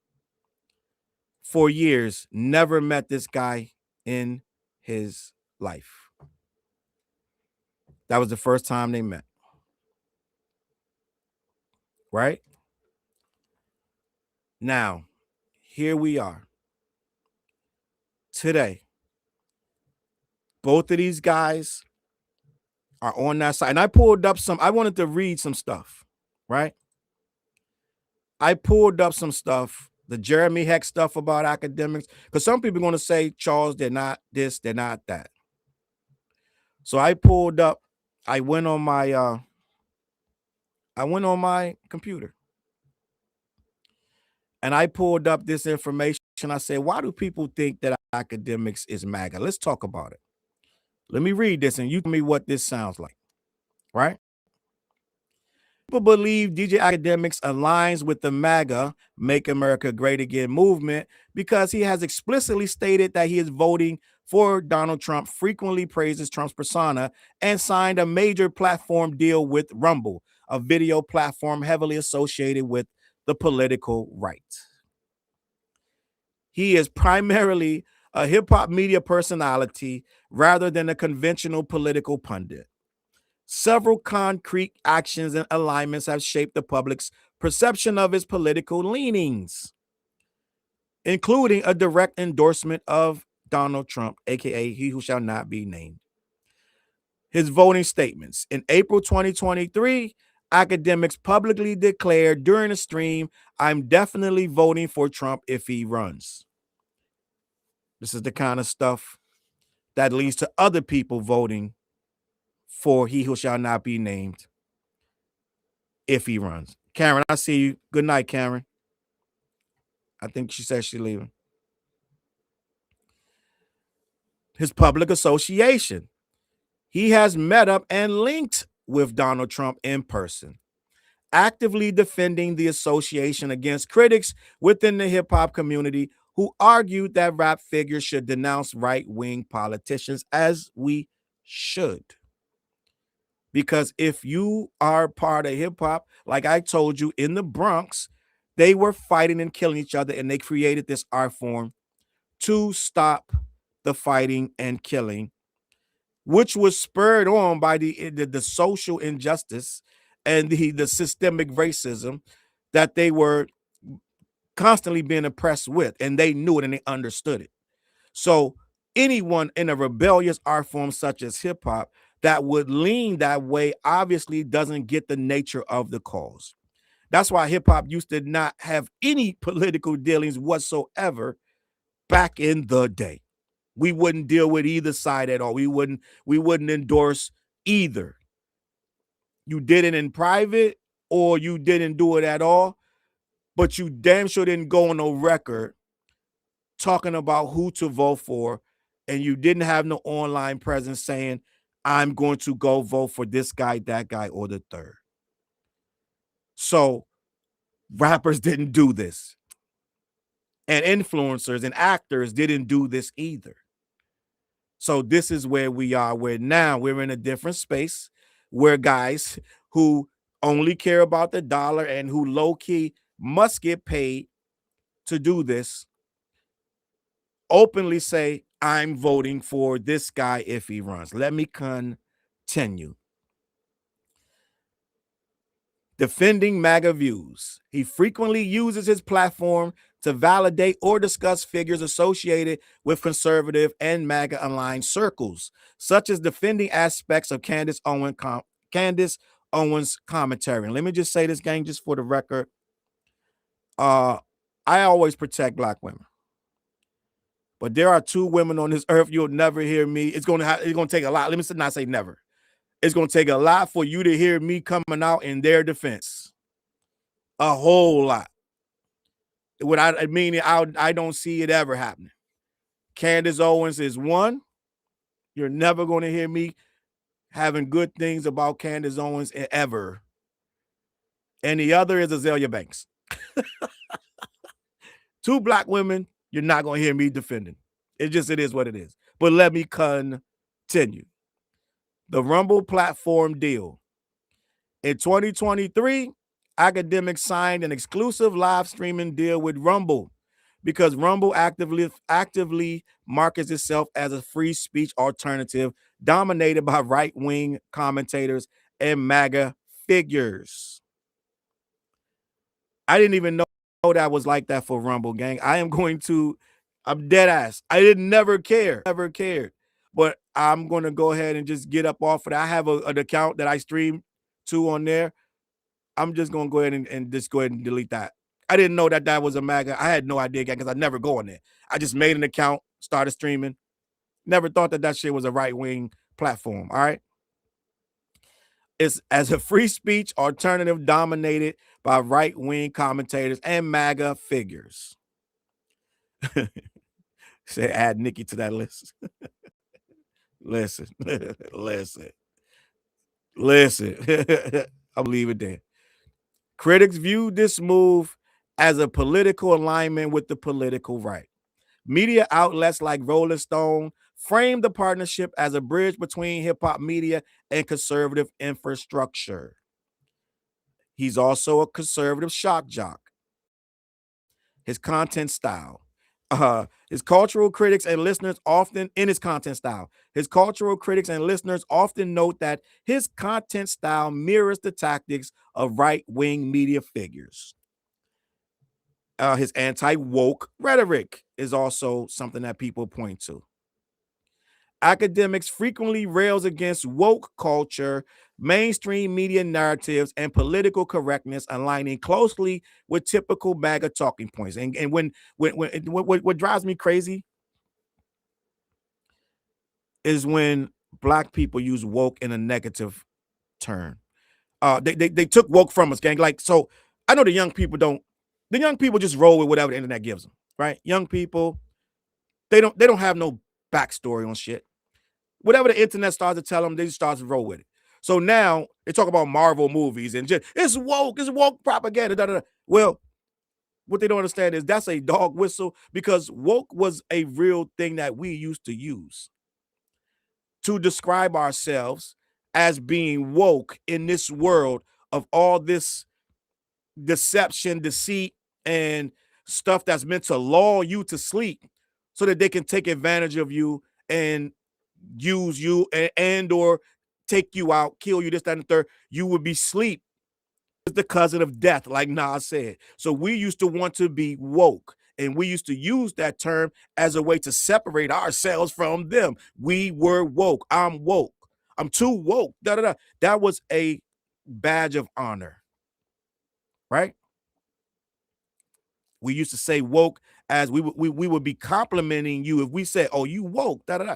for years, never met this guy in his life. That was the first time they met. Right? Now, here we are. Today, both of these guys are on that side. And I pulled up I wanted to read some stuff, right? I pulled up some stuff, the Jeremy Heck stuff about Akademiks, because some people are going to say, Challz, they're not this, they're not that. So I pulled up, I went on my computer and I pulled up this information. I said, why do people think that Akademiks is MAGA? Let's talk about it. Let me read this and you tell me what this sounds like, right? People believe DJ Akademiks aligns with the MAGA, Make America Great Again movement, because he has explicitly stated that he is voting for Donald Trump, frequently praises Trump's persona, and signed a major platform deal with Rumble, a video platform heavily associated with the political right. He is primarily a hip-hop media personality rather than a conventional political pundit. Several concrete actions and alignments have shaped the public's perception of his political leanings, including a direct endorsement of Donald Trump, aka he who shall not be named. His voting statements. In April 2023, Akademiks publicly declared during a stream, I'm definitely voting for Trump if he runs. This is the kind of stuff that leads to other people voting for he who shall not be named if he runs. Karen, I see you. Good night, Karen. I think she said she's leaving. His public association. He has met up and linked with Donald Trump in person, actively defending the association against critics within the hip-hop community who argued that rap figures should denounce right-wing politicians, as we should. Because if you are part of hip-hop, like I told you, in the Bronx, they were fighting and killing each other, and they created this art form to stop the fighting and killing, which was spurred on by the social injustice and the systemic racism that they were constantly being oppressed with, and they knew it and they understood it. So anyone in a rebellious art form such as hip-hop that would lean that way obviously doesn't get the nature of the cause. That's why hip-hop used to not have any political dealings whatsoever back in the day. We wouldn't deal with either side at all. We wouldn't endorse either. You did it in private or you didn't do it at all, but you damn sure didn't go on no record talking about who to vote for, and you didn't have no online presence saying, I'm going to go vote for this guy, that guy, or the third. So rappers didn't do this. And influencers and actors didn't do this either. So this is where we are, where now we're in a different space where guys who only care about the dollar and who low-key must get paid to do this openly say, I'm voting for this guy if he runs. Let me continue. Defending MAGA views. He frequently uses his platform to validate or discuss figures associated with conservative and MAGA-aligned circles, such as defending aspects of Candace Owens' commentary. And let me just say this, gang, just for the record. I always protect Black women. But there are 2 women on this earth you'll never hear me. It's gonna take a lot. Let me not say never. It's gonna take a lot for you to hear me coming out in their defense. A whole lot. What I mean, I don't see it ever happening. Candace Owens is one. You're never going to hear me having good things about Candace Owens ever. And the other is Azalea Banks. 2 Black women, you're not going to hear me defending. It is what it is. But let me continue. The Rumble platform deal. In 2023, Akademiks signed an exclusive live streaming deal with Rumble because Rumble actively markets itself as a free speech alternative dominated by right-wing commentators and MAGA figures. I didn't even know that was like that for Rumble, gang. I'm dead ass. I didn't never cared. But I'm going to go ahead and just get up off of that. I have an account that I stream to on there. I'm just going to go ahead and just go ahead and delete that. I didn't know that was a MAGA. I had no idea because I never go on there. I just made an account, started streaming. Never thought that shit was a right-wing platform, all right? It's as a free speech alternative dominated by right-wing commentators and MAGA figures. Say add Nikki to that list. Listen. I'll leave it there. Critics viewed this move as a political alignment with the political right. Media outlets like Rolling Stone framed the partnership as a bridge between hip-hop media and conservative infrastructure. He's also a conservative shock jock. His content style. His cultural critics and listeners often note that his content style mirrors the tactics of right-wing media figures. His anti-woke rhetoric is also something that people point to. Akademiks frequently rails against woke culture, mainstream media narratives, and political correctness, aligning closely with typical MAGA talking points. And what drives me crazy is when Black people use woke in a negative term. They took woke from us, gang. Like, so I know the young people just roll with whatever the internet gives them, right? Young people, they don't have no backstory on shit. Whatever the internet starts to tell them, they just start to roll with it. So now they talk about Marvel movies and just it's woke propaganda. Da, da, da. Well, what they don't understand is that's a dog whistle because woke was a real thing that we used to use to describe ourselves as being woke in this world of all this deception, deceit, and stuff that's meant to lull you to sleep so that they can take advantage of you and use you and or take you out, kill you, this, that, and the third. You would be sleep. It's the cousin of death, like Nas said. So we used to want to be woke, and we used to use that term as a way to separate ourselves from them. We were woke. I'm woke. I'm too woke. Da, da, da. That was a badge of honor, right? We used to say woke as we would be complimenting you if we said, oh, you woke, da, da, da.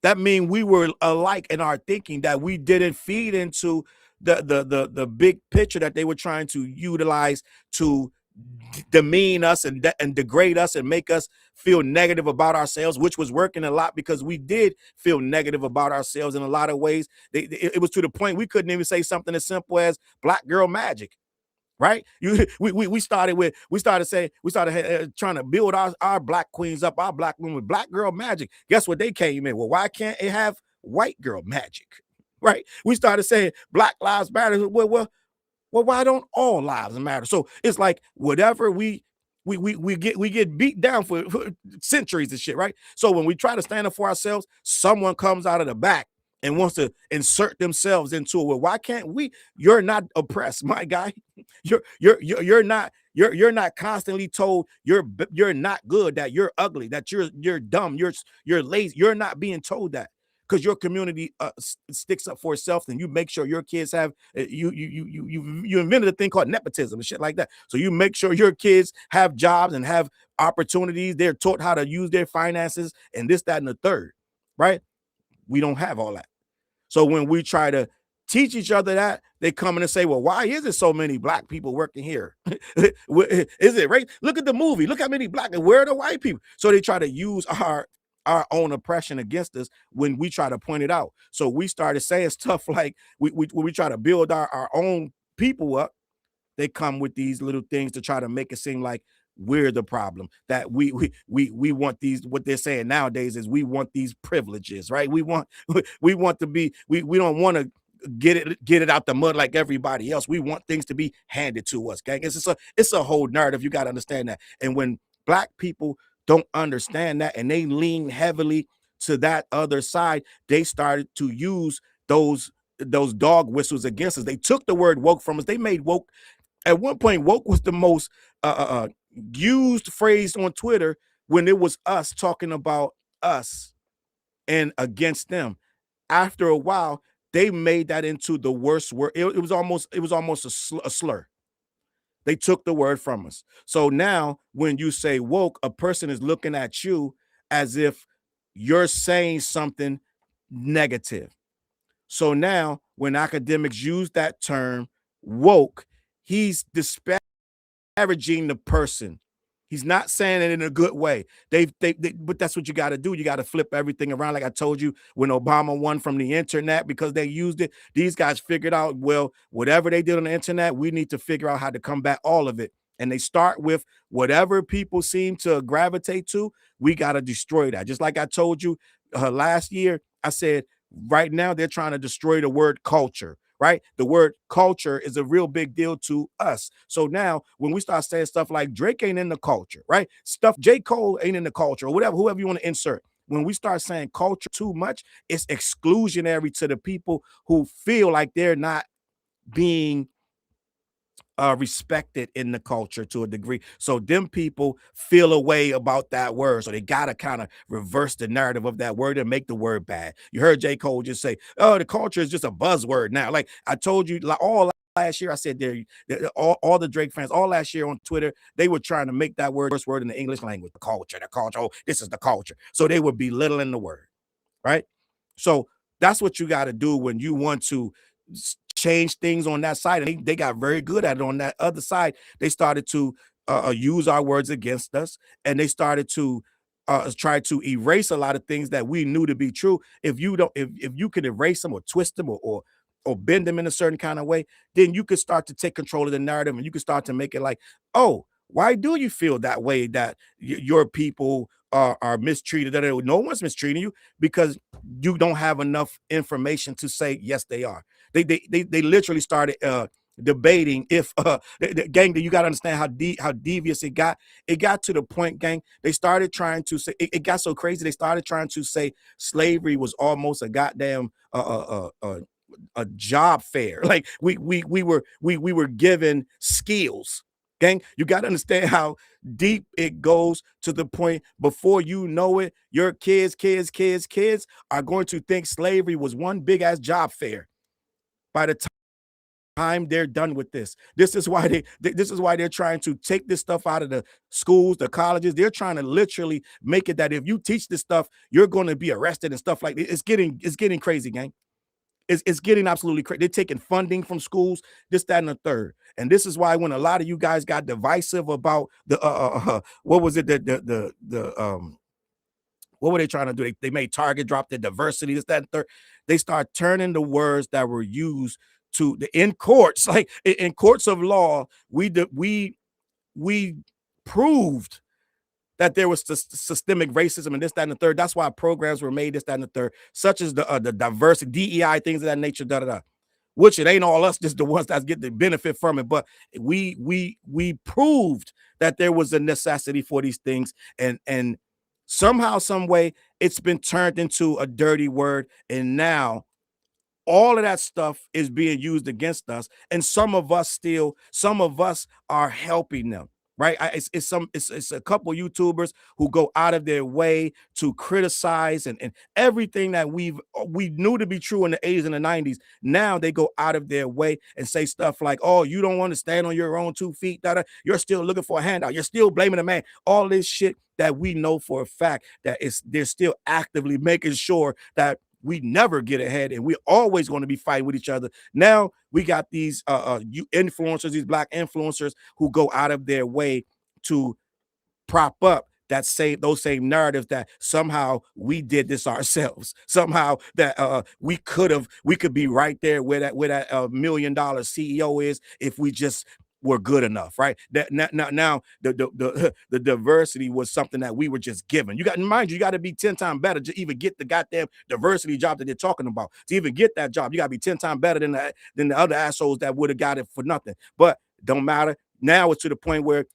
That means we were alike in our thinking, that we didn't feed into the big picture that they were trying to utilize to demean us and degrade us and make us feel negative about ourselves, which was working a lot because we did feel negative about ourselves in a lot of ways. It was to the point we couldn't even say something as simple as black girl magic. Right? We started trying to build our black queens up, our black women with black girl magic. Guess what they came in? Well, why can't it have white girl magic? Right? We started saying Black Lives Matter. Well, why don't all lives matter? So it's like whatever we get beat down for centuries and shit, right? So when we try to stand up for ourselves, someone comes out of the back and wants to insert themselves into it. Well, why can't we? You're not oppressed, my guy. You're not constantly told you're not good, that you're ugly, that you're dumb, you're lazy. You're not being told that because your community sticks up for itself, and you make sure your kids have you invented a thing called nepotism and shit like that. So you make sure your kids have jobs and have opportunities. They're taught how to use their finances and this, that, and the third, right? We don't have all that. So when we try to teach each other that, they come in and say, well, why is there so many black people working here? Is it right? Look at the movie. Look how many black, and where are the white people? So they try to use our own oppression against us when we try to point it out. So we started saying stuff like when we try to build our own people up, they come with these little things to try to make it seem like we're the problem, that we want these, what they're saying nowadays is we want these privileges, right? We want to be, we don't want to get it out the mud like everybody else. We want things to be handed to us, gang. It's a whole narrative. You got to understand that. And when black people don't understand that and they lean heavily to that other side, they started to use those dog whistles against us. They took the word woke from us. They made woke, at one point, woke was the most used phrase on Twitter when it was us talking about us and against them. After a while, they made that into the worst word. It was almost a slur. They took the word from us. So now when you say woke, a person is looking at you as if you're saying something negative. So now when Akademiks use that term woke, he's disparaging the person. He's not saying it in a good way. But that's what you got to do. You got to flip everything around. Like I told you, when Obama won from the internet because they used it, these guys figured out, well, whatever they did on the internet, we need to figure out how to combat all of it. And they start with whatever people seem to gravitate to, we got to destroy that. Just like I told you last year, I said, right now they're trying to destroy the word culture. Right? The word culture is a real big deal to us. So now when we start saying stuff like Drake ain't in the culture, right? Stuff J. Cole ain't in the culture, or whoever you want to insert. When we start saying culture too much, it's exclusionary to the people who feel like they're not being respected in the culture to a degree. So them people feel a way about that word. So they got to kind of reverse the narrative of that word and make the word bad. You heard J. Cole just say, oh, the culture is just a buzzword now. Like I told you, like all last year, I said all the Drake fans, all last year on Twitter, they were trying to make that word, first word in the English language, the culture. Oh, this is the culture. So they were belittling the word, right? So that's what you got to do when you want to change things on that side. And they got very good at it on that other side. They started to use our words against us, and they started to try to erase a lot of things that we knew to be true. If you can erase them or twist them or bend them in a certain kind of way, then you could start to take control of the narrative, and you can start to make it like, oh, why do you feel that way, that your people are mistreated, that no one's mistreating you? Because you don't have enough information to say yes, they are. They literally started debating if gang, you got to understand how devious it got. It got to the point, gang, they started trying to say, it got so crazy, they started trying to say slavery was almost a goddamn a job fair. Like we were given skills. Gang, you got to understand how deep it goes, to the point before you know it, your kids are going to think slavery was one big ass job fair by the time they're done with this. This is why they're trying to take this stuff out of the schools, the colleges. They're trying to literally make it that if you teach this stuff, you're going to be arrested and stuff like that. It's getting crazy, gang. It's getting absolutely crazy. They're taking funding from schools, this, that, and the third. And this is why when a lot of you guys got divisive about the what was it, what were they trying to do? They made Target drop the diversity, this, that, and third. They start turning the words that were used to the in courts, like in courts of law, we proved that there was systemic racism and this, that, and the third. That's why programs were made, this, that, and the third, such as the diversity, DEI, things of that nature, da da da. Which it ain't all us, just the ones that get the benefit from it. But we proved that there was a necessity for these things, and somehow, some way, it's been turned into a dirty word, and now all of that stuff is being used against us, and some of us are helping them, right? It's a couple YouTubers who go out of their way to criticize and everything that we knew to be true in the 80s and the 90s. Now they go out of their way and say stuff like, oh, you don't want to stand on your own 2 feet, you're still looking for a handout, you're still blaming the man, all this shit that we know for a fact that they're still actively making sure that we never get ahead, and we're always going to be fighting with each other. Now we got these influencers, these black influencers who go out of their way to prop up those same narratives that somehow we did this ourselves, somehow that we could be right there where that $1 million CEO is if we just were good enough, right? That now the diversity was something that we were just given. You got, mind you got to be 10 times better to even get the goddamn diversity job that they're talking about. To even get that job, you got to be 10 times better than the other assholes that would have got it for nothing. But don't matter. Now it's to the point where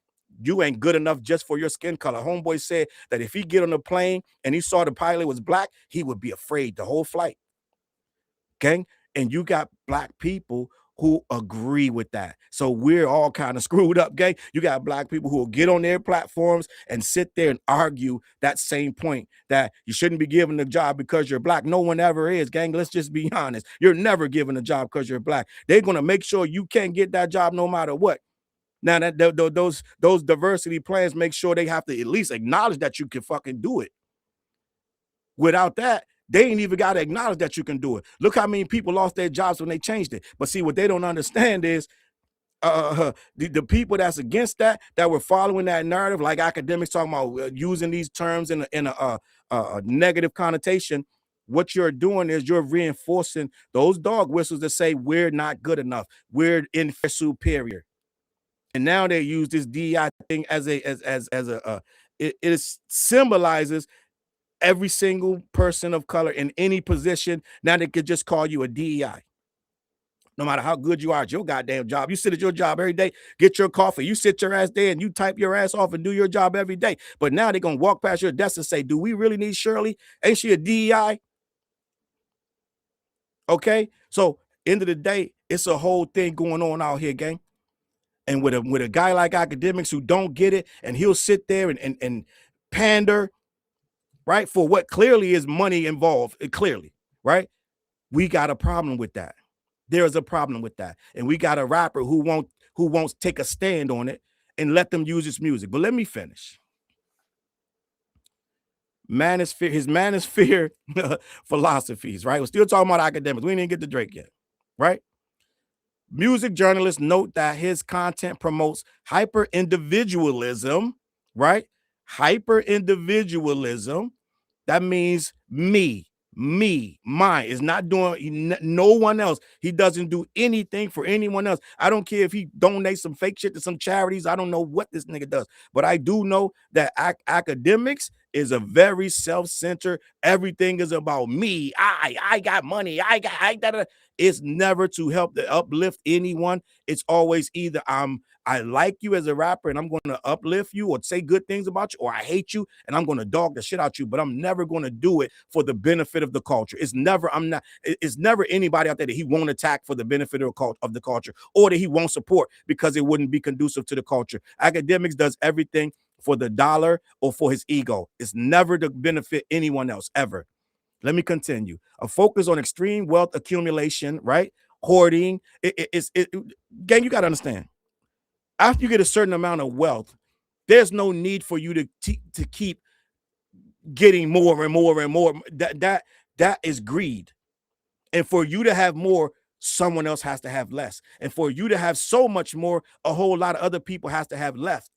you ain't good enough just for your skin color. Homeboy said that if he get on the plane and he saw the pilot was black, he would be afraid the whole flight. Okay? And you got black people who agree with that. So we're all kind of screwed up, gang. You got black people who will get on their platforms and sit there and argue that same point, that you shouldn't be given a job because you're black. No one ever is, gang. Let's just be honest. You're never given a job because you're black. They're going to make sure you can't get that job no matter what. Now that those diversity plans make sure they have to at least acknowledge that you can fucking do it. Without that, they ain't even got to acknowledge that you can do it. Look how many people lost their jobs when they changed it. But see, what they don't understand is the people that's against that were following that narrative, like academics talking about using these terms in a negative connotation. What you're doing is you're reinforcing those dog whistles that say we're not good enough, we're superior. And now they use this DEI thing as it symbolizes every single person of color in any position. Now they could just call you a DEI. No matter how good you are at your goddamn job, you sit at your job every day, get your coffee, you sit your ass there and you type your ass off and do your job every day. But now they're going to walk past your desk and say, do we really need Shirley? Ain't she a DEI? Okay. So end of the day, it's a whole thing going on out here, gang. And with a guy like Akademiks who don't get it, and he'll sit there and pander, right, for what clearly is money involved, clearly, right? We got a problem with that. There is a problem with that. And we got a rapper who won't take a stand on it and let them use his music. But let me finish. His manosphere philosophies, right? We're still talking about Akademiks. We didn't get to Drake yet, right? Music journalists note that his content promotes hyper-individualism, right? Hyper-individualism. That means me, mine. Is not doing no one else. He doesn't do anything for anyone else. I don't care if he donates some fake shit to some charities. I don't know what this nigga does, but I do know that Akademiks is a very self-centered. Everything is about me. I got money. I got. It's never to help to uplift anyone. It's always either I like you as a rapper and I'm going to uplift you or say good things about you, or I hate you and I'm going to dog the shit out you, but I'm never going to do it for the benefit of the culture. It's never anybody out there that he won't attack for the benefit of the culture, or that he won't support because it wouldn't be conducive to the culture. Akademiks does everything for the dollar or for his ego. It's never to benefit anyone else, ever. Let me continue. A focus on extreme wealth accumulation, right? Hoarding. Gang, you got to understand. After you get a certain amount of wealth, there's no need for you to keep getting more and more and more. That is greed. And for you to have more, someone else has to have less. And for you to have so much more, a whole lot of other people has to have less.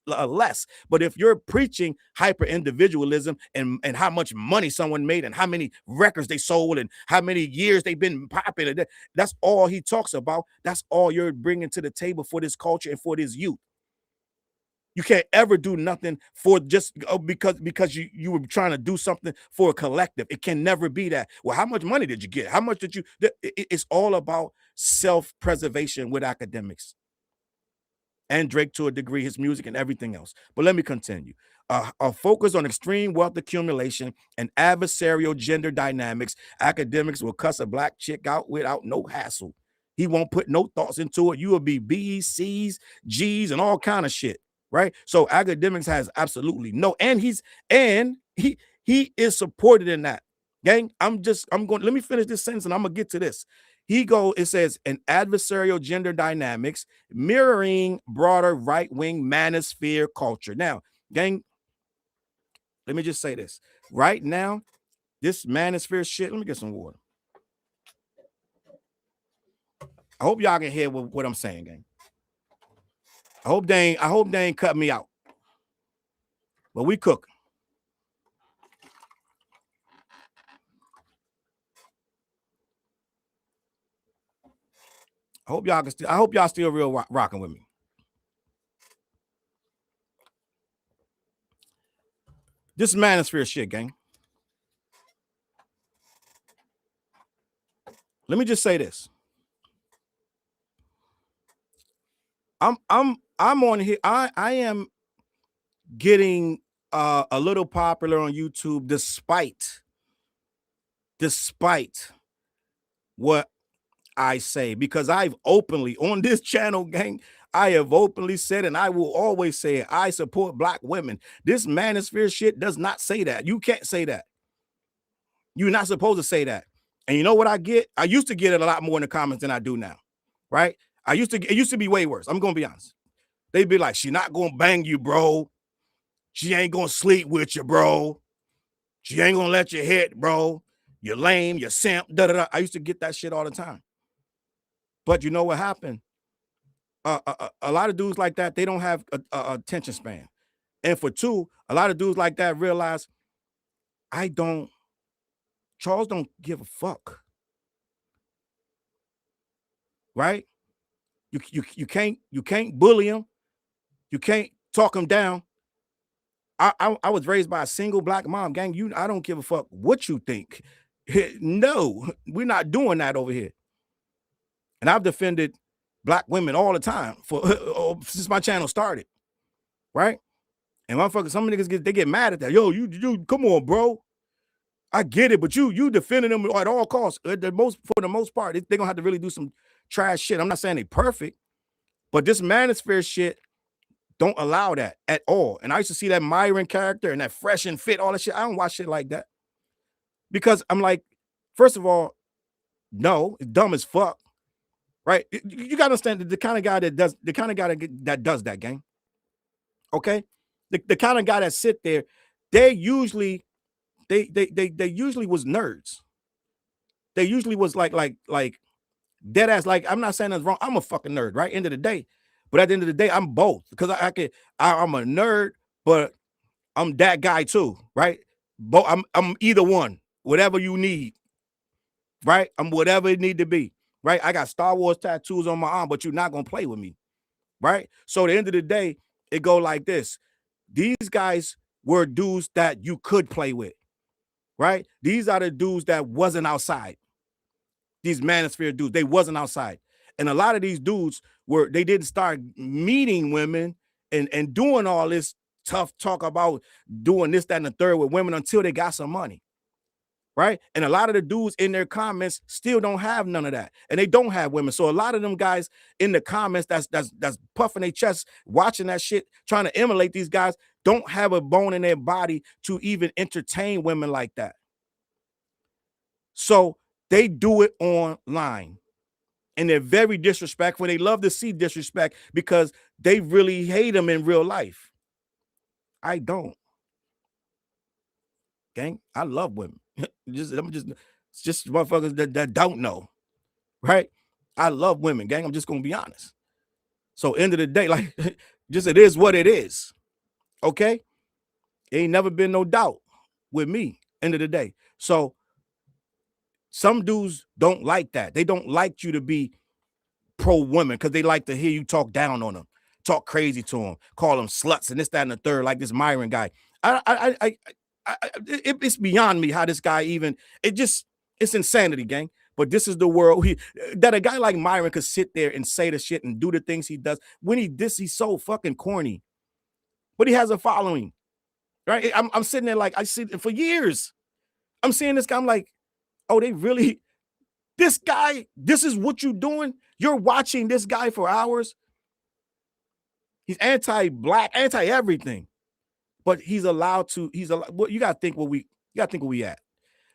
But if you're preaching hyper individualism and how much money someone made and how many records they sold and how many years they've been popular, that's all he talks about. That's all you're bringing to the table for this culture and for this youth. You can't ever do nothing for just because you were trying to do something for a collective. It can never be that. Well, how much money did you get? How much did you? It's all about self-preservation with Akademiks and Drake to a degree, his music and everything else. But let me continue. A focus on extreme wealth accumulation and adversarial gender dynamics. Akademiks will cuss a black chick out without no hassle. He won't put no thoughts into it. You will be B's, C's, G's, and all kind of shit. Right? So Akademiks has absolutely no, and he is supported in that. Gang, let me finish this sentence and I'm gonna get to this. It says an adversarial gender dynamics mirroring broader right-wing manosphere culture. Now, gang, let me just say this. Right now, this manosphere shit, let me get some water. I hope y'all can hear what I'm saying, gang. I hope they ain't cut me out. But we cook. I hope y'all still real rocking with me. This manosphere shit, gang. Let me just say this. I'm on here. I am getting a little popular on YouTube despite what I say, because I've openly on this channel, gang, I have openly said, and I will always say it, I support black women. This manosphere shit does not say that. You can't say that. You're not supposed to say that. And you know what I get? I used to get it a lot more in the comments than I do now, right? It used to be way worse. I'm gonna be honest. They'd be like, she not gonna bang you, bro. She ain't gonna sleep with you, bro. She ain't gonna let you hit, bro. You're lame, you're simp, da-da-da. I used to get that shit all the time. But you know what happened? A lot of dudes like that, they don't have a attention span. And for two, a lot of dudes like that realize Challz don't give a fuck. Right? You can't bully him. You can't talk him down. I was raised by a single black mom, gang. I don't give a fuck what you think. No, we're not doing that over here. And I've defended black women all the time since my channel started, right? And motherfuckers, some niggas get mad at that. Yo, you come on, bro. I get it, but you defending them at all costs. For the most part, they're gonna have to really do some trash shit. I'm not saying they perfect, but this manosphere shit don't allow that at all. And I used to see that Myron character and that Fresh and Fit, all that shit. I don't watch shit like that. Because I'm like, first of all, no, it's dumb as fuck. Right? You gotta understand the kind of guy that does that, gang. Okay? The kind of guy that sit there, they usually was nerds. They usually was like dead ass. Like, I'm not saying that's wrong. I'm a fucking nerd, right? End of the day. But at the end of the day, I'm both, because I'm a nerd, but I'm that guy too, right? But I'm either one, whatever you need, right? I'm whatever it need to be, right? I got Star Wars tattoos on my arm, but you're not gonna play with me, right? So at the end of the day, it go like this. These guys were dudes that you could play with, right? These are the dudes that wasn't outside. These manosphere dudes, they wasn't outside. And a lot of these dudes they didn't start meeting women and doing all this tough talk about doing this, that, and the third with women until they got some money, right? And a lot of the dudes in their comments still don't have none of that, and they don't have women. So a lot of them guys in the comments that's puffing their chest, watching that shit, trying to emulate these guys, don't have a bone in their body to even entertain women like that. So they do it online. And they're very disrespectful. They love to see disrespect because they really hate them in real life. I don't. Gang, I love women. It's just motherfuckers that don't know, right? I love women, gang. I'm just gonna be honest. So end of the day, like, just it is what it is. Okay, ain't never been no doubt with me. End of the day. So some dudes don't like that. They don't like you to be pro women because they like to hear you talk down on them, talk crazy to them, call them sluts and this, that, and the third, like this Myron guy. It's beyond me how this guy even, it's insanity, gang. But this is the world that a guy like Myron could sit there and say the shit and do the things he does. When he's so fucking corny, but he has a following, right? I'm sitting there like, I see for years. I'm seeing this guy. I'm like, oh, they really, this guy, this is what you're doing. You're watching this guy for hours. He's anti-black, anti-everything. But he's allowed to, well, you gotta think where we at.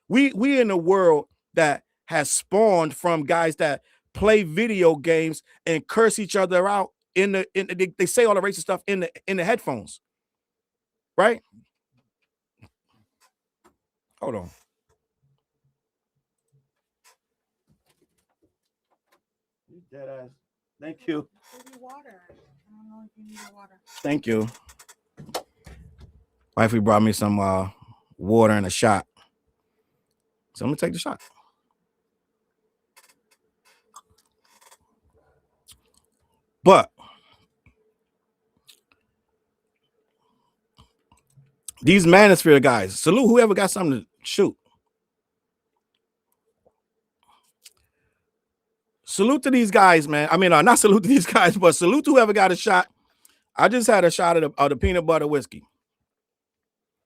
We in a world that has spawned from guys that play video games and curse each other out they say all the racist stuff in the headphones. Right? Hold on. You dead ass. Thank you. Water. I don't know if you need water. Thank you. Wifey brought me some water and a shot. So I'm gonna take the shot. But these manosphere guys, salute whoever got something to shoot. Salute to these guys, man. I mean, not salute to these guys, but salute to whoever got a shot. I just had a shot of the peanut butter whiskey.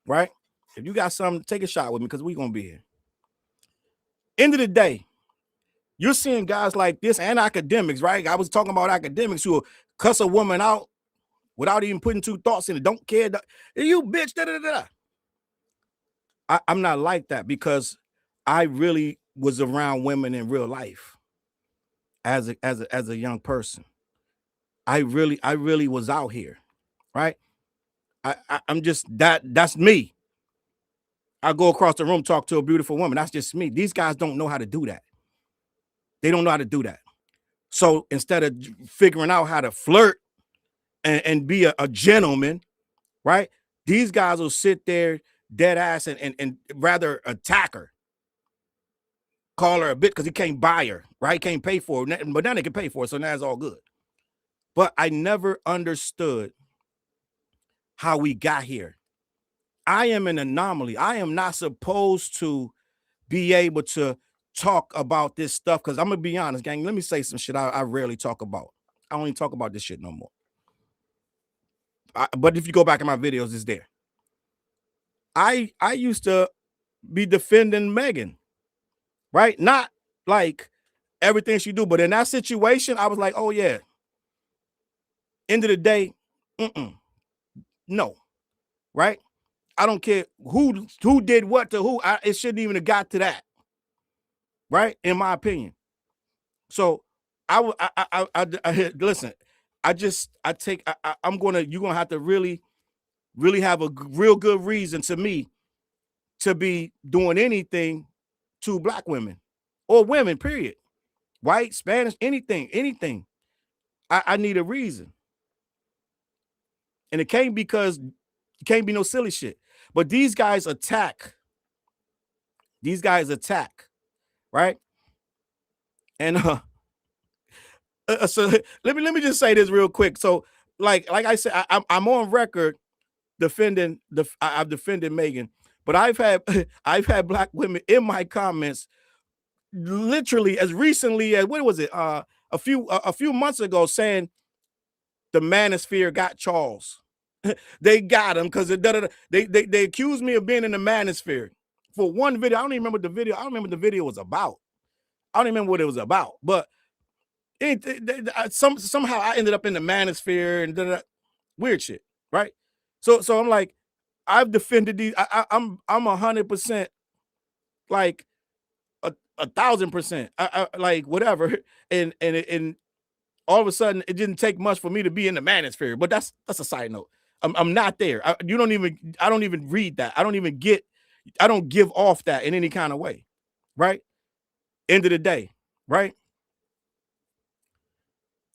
Right? If you got something, take a shot with me because we're gonna be here. End of the day, you're seeing guys like this and Akademiks, right? I was talking about Akademiks who will cuss a woman out without even putting two thoughts in it. Don't care. You bitch. Da, da, da, da. I'm not like that because I really was around women in real life as a young person. I really was out here, right? I'm just that's me. I go across the room, talk to a beautiful woman. That's just me. These guys don't know how to do that. They don't know how to do that. So instead of figuring out how to flirt and be a gentleman, right? These guys will sit there dead ass and rather attack her. Call her a bitch because he can't buy her, right? He can't pay for her. But now they can pay for it, so now it's all good. But I never understood how we got here. I am an anomaly. I am not supposed to be able to talk about this stuff because I'm gonna be honest, gang. Let me say some shit I rarely talk about. I don't even talk about this shit no more. But if you go back in my videos, it's there. I used to be defending Megan, right? Not like everything she do, but in that situation, I was like, oh yeah. End of the day, no, right? I don't care who did what to who. It shouldn't even have got to that, right? In my opinion. So I listen. You're gonna have to really have a real good reason to me to be doing anything to black women or women, period. White, Spanish, anything. I need a reason. And it can't be no silly shit. But these guys attack. Right? And so let me just say this real quick. So like I said, I'm on record defending I've defended Megan, but I've had black women in my comments literally as recently as what was it? A few months ago saying the manosphere got Challz. They got him because they accused me of being in the manosphere for one video. I don't even remember the video. I don't remember what the video was about. I don't even remember what it was about, but somehow I ended up in the manosphere and weird shit, right? So I'm like, I've defended these. I'm 100% like 1,000%. Like whatever, and all of a sudden it didn't take much for me to be in the manosphere. But that's a side note. I'm not there. I don't even read that. I don't give off that in any kind of way. right? End of the day, right?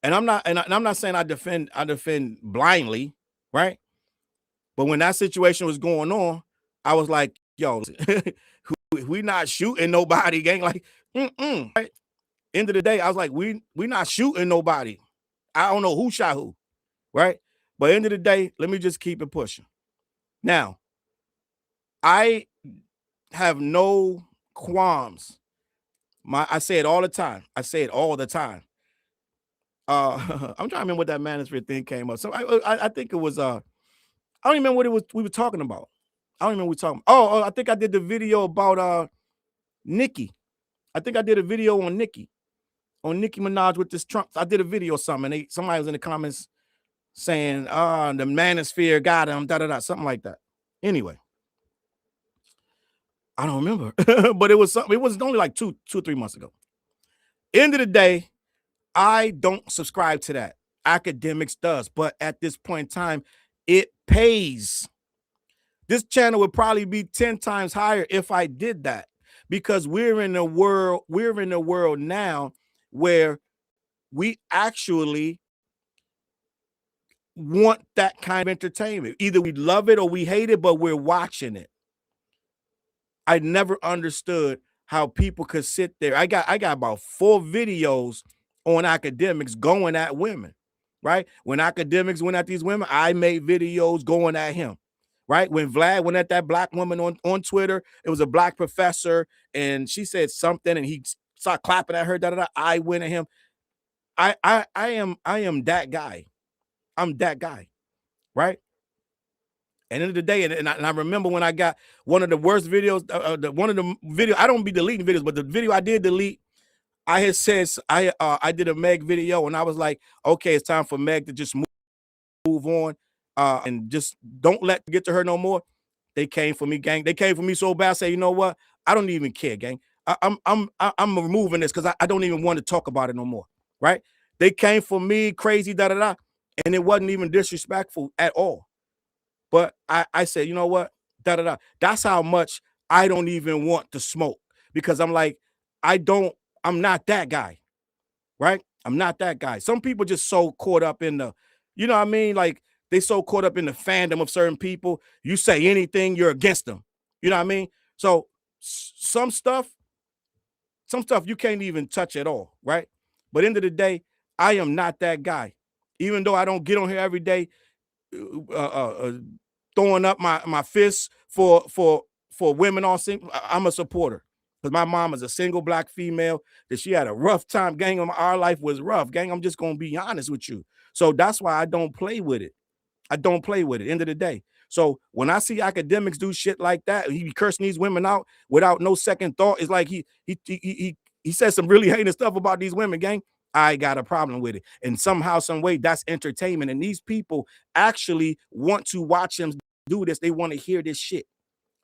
And I'm not saying I defend blindly, right? But when that situation was going on, I was like, yo, we not shooting nobody, gang. Like, right? End of the day, I was like, we not shooting nobody. I don't know who shot who, right? But end of the day, let me just keep it pushing. Now, I have no qualms. I say it all the time. I say it all the time. I'm trying to remember what that manosphere thing came up. So I think it was I don't remember what it was we were talking about. I don't remember what we were talking. Oh, I think I did the video about Nicki. I think I did a video on Nicki Minaj with this Trump. I did a video or something, and somebody was in the comments saying, the manosphere got him, something like that. Anyway, I don't remember, but it was something. It was only like 3 months ago. End of the day, I don't subscribe to that. Akademiks does, but at this point in time, it pays. This channel would probably be 10 times higher if I did that, because we're in a world now where we actually want that kind of entertainment. Either we love it or we hate it, but we're watching it. I never understood how people could sit there. I got about 4 videos on Akademiks going at women, right? When Akademiks went at these women, I made videos going at him, right? When Vlad went at that black woman on Twitter, it was a black professor, and she said something, and he started clapping at her. I went at him. I am that guy. I'm that guy, right? And end of the day, and I remember when I got one of the worst videos, one of the video, I don't be deleting videos, but the video I did delete, I had said, I did a Meg video, and I was like, okay, it's time for Meg to just move on, and just don't get to her no more. They came for me, gang. They came for me so bad. I say, you know what? I don't even care, gang. I'm removing this because I don't even want to talk about it no more, right? They came for me, crazy, and it wasn't even disrespectful at all. But I said, you know what? That's how much I don't even want to smoke, because I'm like, I'm not that guy, right? I'm not that guy. Some people just so caught up in the, you know what I mean? Like, they so caught up in the fandom of certain people. You say anything, you're against them. You know what I mean? So some stuff you can't even touch at all, right? But end of the day, I am not that guy. Even though I don't get on here every day, throwing up my fists for women on single, I'm a supporter, because my mom is a single black female that she had a rough time, gang. Our life was rough, gang. I'm just gonna be honest with you. So that's why I don't play with it. I don't play with it. End of the day. So when I see Akademiks do shit like that, he be cursing these women out without no second thought. It's like he says some really heinous stuff about these women, gang. I got a problem with it. And somehow, some way, that's entertainment. And these people actually want to watch him do this. They want to hear this shit.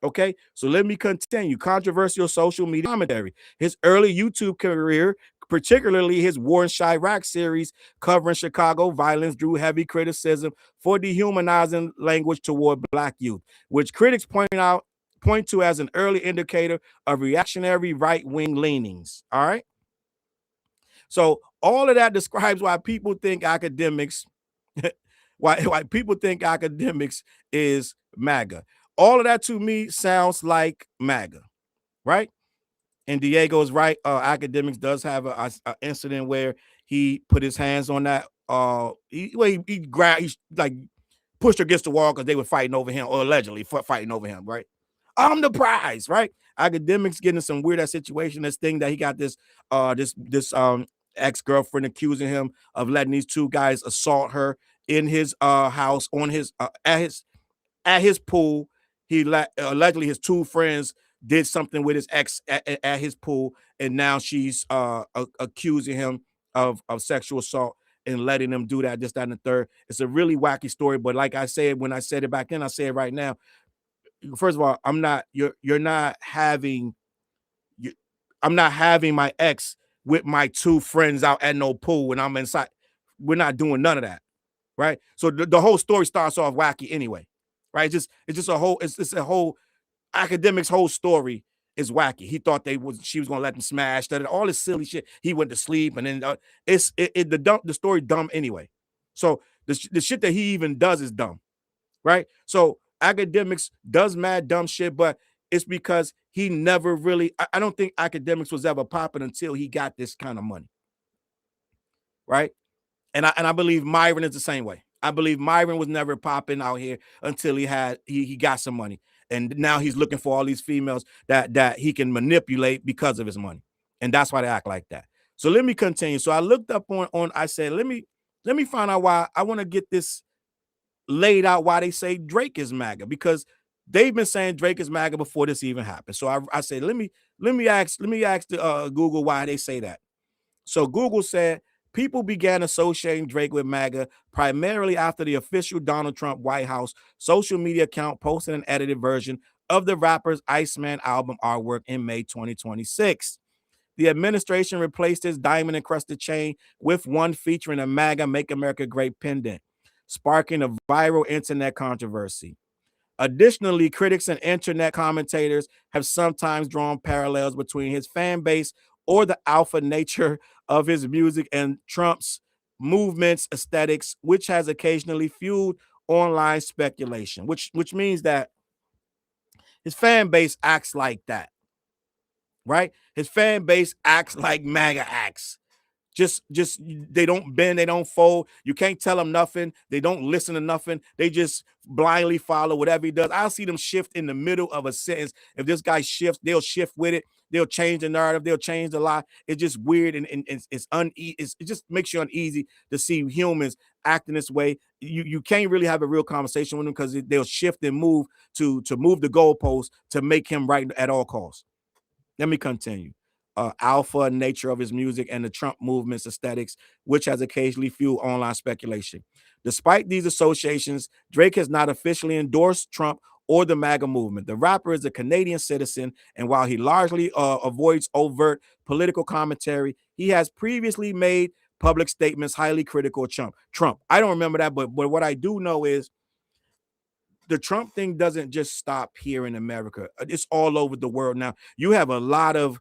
Okay, so let me continue. Controversial social media commentary. His early YouTube career, particularly his War in Chirac series covering Chicago violence, drew heavy criticism for dehumanizing language toward black youth, which critics point to as an early indicator of reactionary right-wing leanings. All right. So all of that describes why people think Akademiks, why people think Akademiks is MAGA. All of that to me sounds like MAGA, right? And Diego's right. Akademiks does have an incident where he put his hands on that. He like pushed her against the wall because they were fighting over him, or allegedly fighting over him, right? I'm the prize, right? Akademiks getting some weird ass situation. This thing that he got this ex-girlfriend accusing him of letting these 2 guys assault her in his house on his at his pool. He allegedly his 2 friends did something with his ex at his pool, and now she's accusing him of sexual assault and letting them do that, this, that, and the third. It's a really wacky story, but like I said, when I said it back then, I say it right now. First of all, I'm not having my ex with my 2 friends out at no pool when I'm inside. We're not doing none of that, right? So the whole story starts off wacky anyway, right? It's a whole Akademiks' whole story is wacky. He thought she was gonna let him smash that, all this silly shit. He went to sleep, and then the story dumb anyway. So the shit that he even does is dumb, right? So Akademiks does mad dumb shit, but it's because he never really. I don't think Akademiks was ever popping until he got this kind of money, right? And I believe Myron is the same way. I believe Myron was never popping out here until he got some money, and now he's looking for all these females that he can manipulate because of his money, and that's why they act like that. So let me continue. So I looked up on. I said, let me find out why. I want to get this laid out, why they say Drake is MAGA, because they've been saying Drake is MAGA before this even happened. So I said, let me ask the Google why they say that. So Google said people began associating Drake with MAGA primarily after the official Donald Trump White House social media account posted an edited version of the rapper's Iceman album artwork in May 2026. The administration replaced his diamond encrusted chain with one featuring a MAGA Make America Great pendant, sparking a viral internet controversy. Additionally, critics and internet commentators have sometimes drawn parallels between his fan base or the alpha nature of his music and Trump's movement's aesthetics, which has occasionally fueled online speculation, which means that his fan base acts like that, right? His fan base acts like MAGA acts. Just they don't bend, they don't fold. You can't tell them nothing. They don't listen to nothing. They just blindly follow whatever he does. I'll see them shift in the middle of a sentence. If this guy shifts, they'll shift with it. They'll change the narrative. They'll change the lie. It's just weird, and it's uneasy. It just makes you uneasy to see humans acting this way. You can't really have a real conversation with them because they'll shift and move to move the goalpost to make him right at all costs. Let me continue. Alpha nature of his music and the Trump movement's aesthetics, which has occasionally fueled online speculation. Despite these associations, Drake has not officially endorsed Trump or the MAGA movement. The rapper is a Canadian citizen, and while he largely avoids overt political commentary, he has previously made public statements highly critical of Trump. I don't remember that, but what I do know is the Trump thing doesn't just stop here in America. It's all over the world now. You have a lot of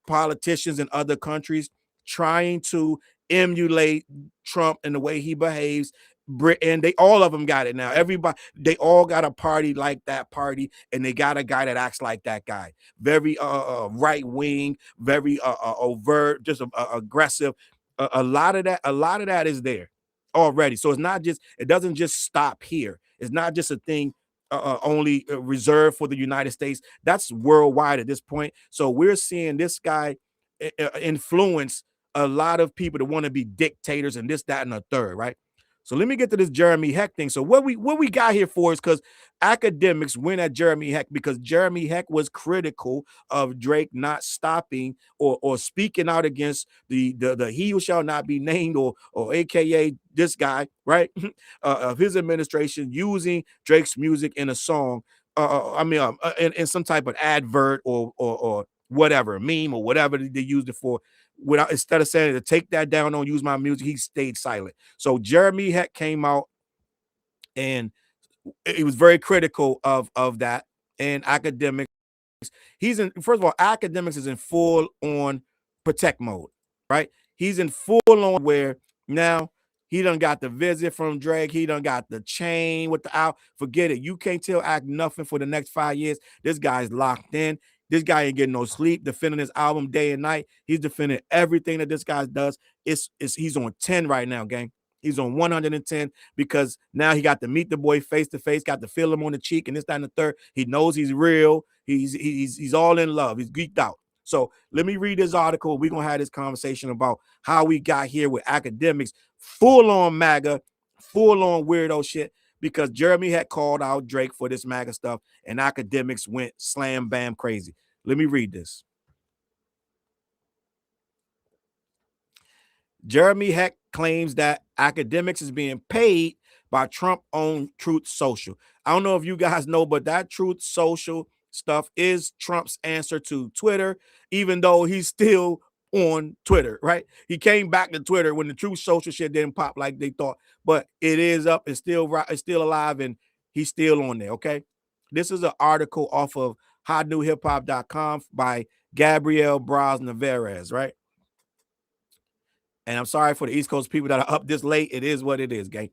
politicians in other countries trying to emulate Trump and the way he behaves. Britain, they all of them got it now. Everybody, they all got a party like that party, and they got a guy that acts like that guy. Very right wing, very overt, just aggressive. A lot of that is there already. So it's not just, it doesn't just stop here. It's not just a thing only reserved for the United States. That's worldwide at this point. So we're seeing this guy influence a lot of people to want to be dictators and this, that, and a third, right? So let me get to this Jeremy Heck thing. So what we got here for is because Akademiks win at Jeremy Heck because Jeremy Heck was critical of Drake not stopping or speaking out against the he who shall not be named or AKA this guy, right? Of his administration using Drake's music in a song. In some type of advert or whatever, meme or whatever they used it for. Without, instead of saying to take that down, don't use my music, he stayed silent. So Jeremy Heck came out and he was very critical of that. And Akademiks, he's in, first of all, Akademiks is in full on protect mode, right? He's in full on where now he done got the visit from Drake. He done got the chain with the out. Forget it. You can't tell Act nothing for the next 5 years. This guy's locked in. This guy ain't getting no sleep, defending his album day and night. He's defending everything that this guy does. He's on 10 right now, gang. He's on 110 because now he got to meet the boy face to face, got to feel him on the cheek and this, that, and the third. He knows he's real. He's all in love. He's geeked out. So let me read this article. We're gonna have this conversation about how we got here with Akademiks, full on MAGA, full on weirdo shit. Because Jeremy had called out Drake for this MAGA stuff, and Akademiks went slam bam crazy. Let me read this. Jeremy Heck claims that Akademiks is being paid by Trump-owned Truth Social. I don't know if you guys know, but that Truth Social stuff is Trump's answer to Twitter, even though he's still on Twitter, right? He came back to Twitter when the Truth Social shit didn't pop like they thought, but it is up, it's still alive, and he's still on there, okay? This is an article off of HotNewHipHop.com by Gabriel Braz Navarez, right? And I'm sorry for the East Coast people that are up this late. It is what it is, gang.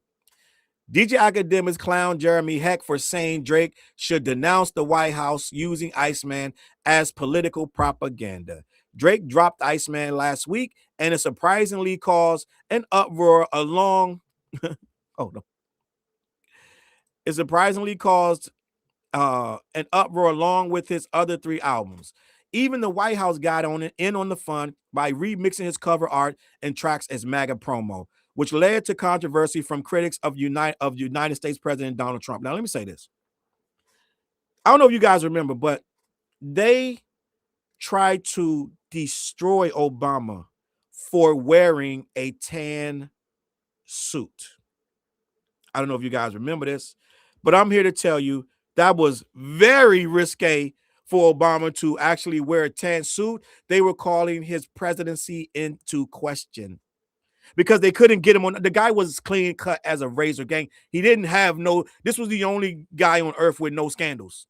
DJ Akademiks clown Jeremy Heck for saying Drake should denounce the White House using Iceman as political propaganda. Drake dropped Iceman last week, and it surprisingly caused an uproar along. Oh no! It surprisingly caused an uproar along with his other 3 albums. Even the White House got in on the fun by remixing his cover art and tracks as MAGA promo, which led to controversy from critics of United States President Donald Trump. Now, let me say this. I don't know if you guys remember, but they tried to destroy Obama for wearing a tan suit. I don't know if you guys remember this, but I'm here to tell you that was very risque for Obama to actually wear a tan suit. They were calling his presidency into question because they couldn't get him on. The guy was clean cut as a razor, gang. He didn't have this was the only guy on earth with no scandals.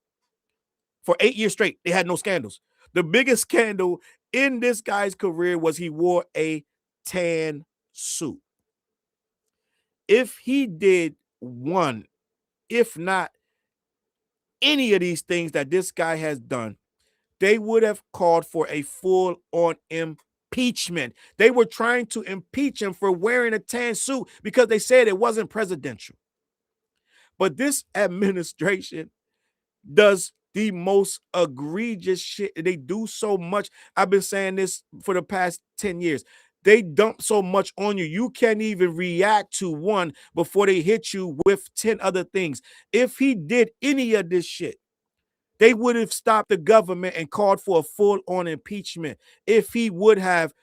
For 8 years straight, they had no scandals. The biggest scandal in this guy's career was he wore a tan suit. If he did one, if not any of these things that this guy has done, they would have called for a full-on impeachment. They were trying to impeach him for wearing a tan suit because they said it wasn't presidential. But this administration does the most egregious shit. They do so much. I've been saying this for the past 10 years. They dump so much on you. You can't even react to one before they hit you with 10 other things. If he did any of this shit, they would have stopped the government and called for a full-on impeachment. If he would have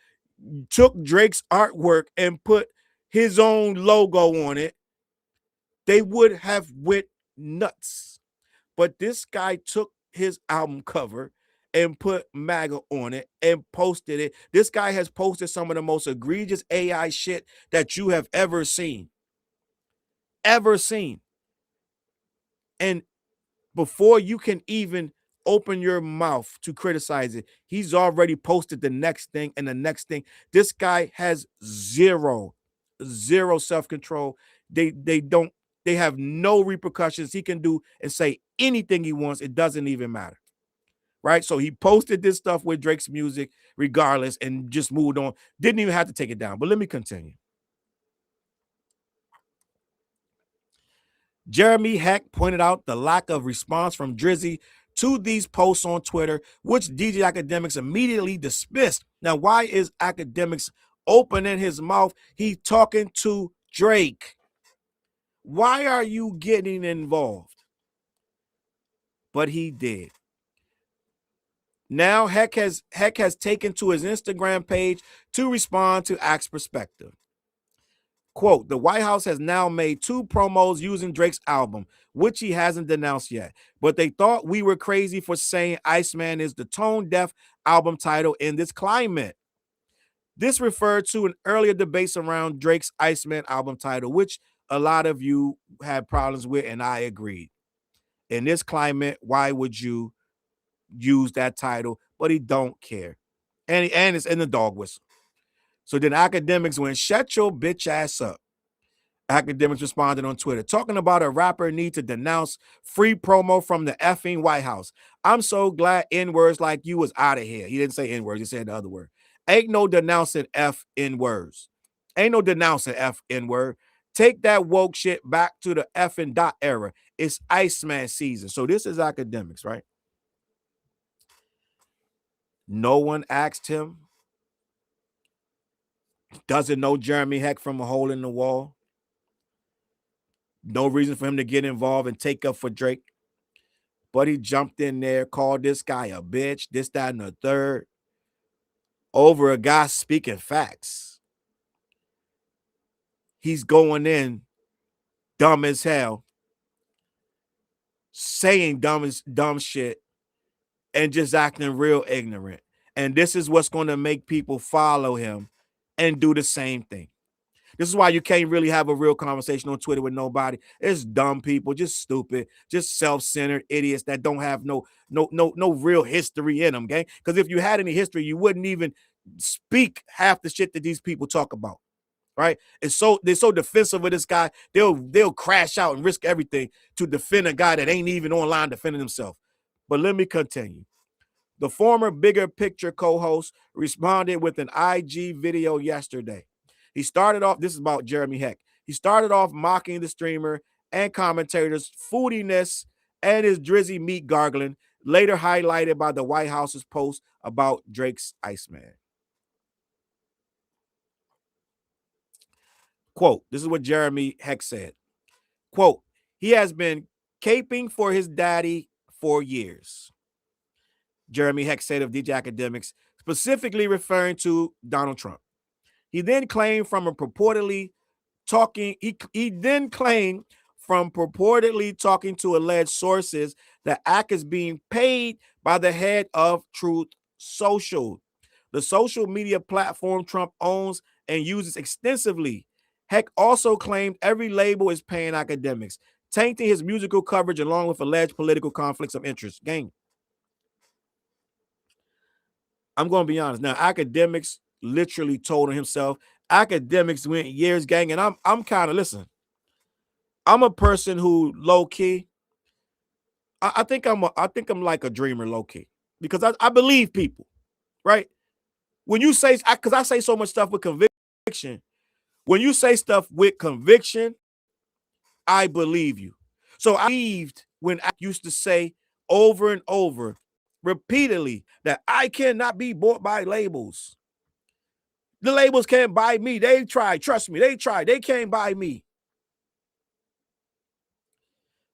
took Drake's artwork and put his own logo on it, they would have went nuts. But this guy took his album cover and put MAGA on it and posted it. This guy has posted some of the most egregious AI shit that you have ever seen. Ever seen. And before you can even open your mouth to criticize it, he's already posted the next thing and the next thing. This guy has zero self-control. They have no repercussions. He can do and say anything he wants. It doesn't even matter. Right? So he posted this stuff with Drake's music regardless and just moved on. Didn't even have to take it down. But let me continue. Jeremy Heck pointed out the lack of response from Drizzy to these posts on Twitter, which DJ Akademiks immediately dismissed. Now, why is Akademiks opening his mouth? He's talking to Drake. Why are you getting involved? But he did. Now Heck has taken to his Instagram page to respond to Axe Perspective. Quote, the White House has now made 2 promos using Drake's album, which he hasn't denounced yet. But they thought we were crazy for saying Iceman is the tone-deaf album title in this climate. This referred to an earlier debate around Drake's Iceman album title, which a lot of you had problems with, and I agreed. In this climate, why would you use that title? But he don't care. And it's in the dog whistle. So then Akademiks went, shut your bitch ass up. Akademiks responded on Twitter, talking about a rapper need to denounce free promo from the effing White House. I'm so glad N-words like you was out of here. He didn't say N-words. He said the other word. Ain't no denouncing F-N-words. Ain't no denouncing F-N-word. Take that woke shit back to the effing dot era. It's Iceman season. So this is Akademiks, right? No one asked him. Doesn't know Jeremy Heck from a hole in the wall. No reason for him to get involved and take up for Drake. But he jumped in there, called this guy a bitch, this, that, and the third, over a guy speaking facts. He's going in dumb as hell, saying dumb shit, and just acting real ignorant. And this is what's going to make people follow him and do the same thing. This is why you can't really have a real conversation on Twitter with nobody. It's dumb people, just stupid, just self-centered idiots that don't have no real history in them, gang. Because if you had any history, you wouldn't even speak half the shit that these people talk about. Right? They're so defensive of this guy, they'll crash out and risk everything to defend a guy that ain't even online defending himself. But let me continue. The former Bigger Picture co-host responded with an IG video yesterday. He started off, this is about Jeremy Heck. He started off mocking the streamer and commentator's foodiness and his drizzy meat gargling, later highlighted by the White House's post about Drake's Iceman. Quote, this is what Jeremy Heck said. Quote, he has been caping for his daddy for years. Jeremy Heck said of DJ Akademiks, specifically referring to Donald Trump. He then claimed from purportedly talking to alleged sources that Ak is being paid by the head of Truth Social, the social media platform Trump owns and uses extensively. Heck also claimed every label is paying Akademiks, tainting his musical coverage along with alleged political conflicts of interest. Gang, I'm going to be honest. Now, Akademiks literally told on himself. Akademiks went years, gang, and I'm kind of, listen, I'm a person who low key, I think I'm like a dreamer low key, because I believe people, right? When you say, because I say so much stuff with conviction, when you say stuff with conviction, I believe you. So I believed when I used to say over and over, repeatedly, that I cannot be bought by labels. The labels can't buy me. They tried. Trust me, they tried. They can't buy me.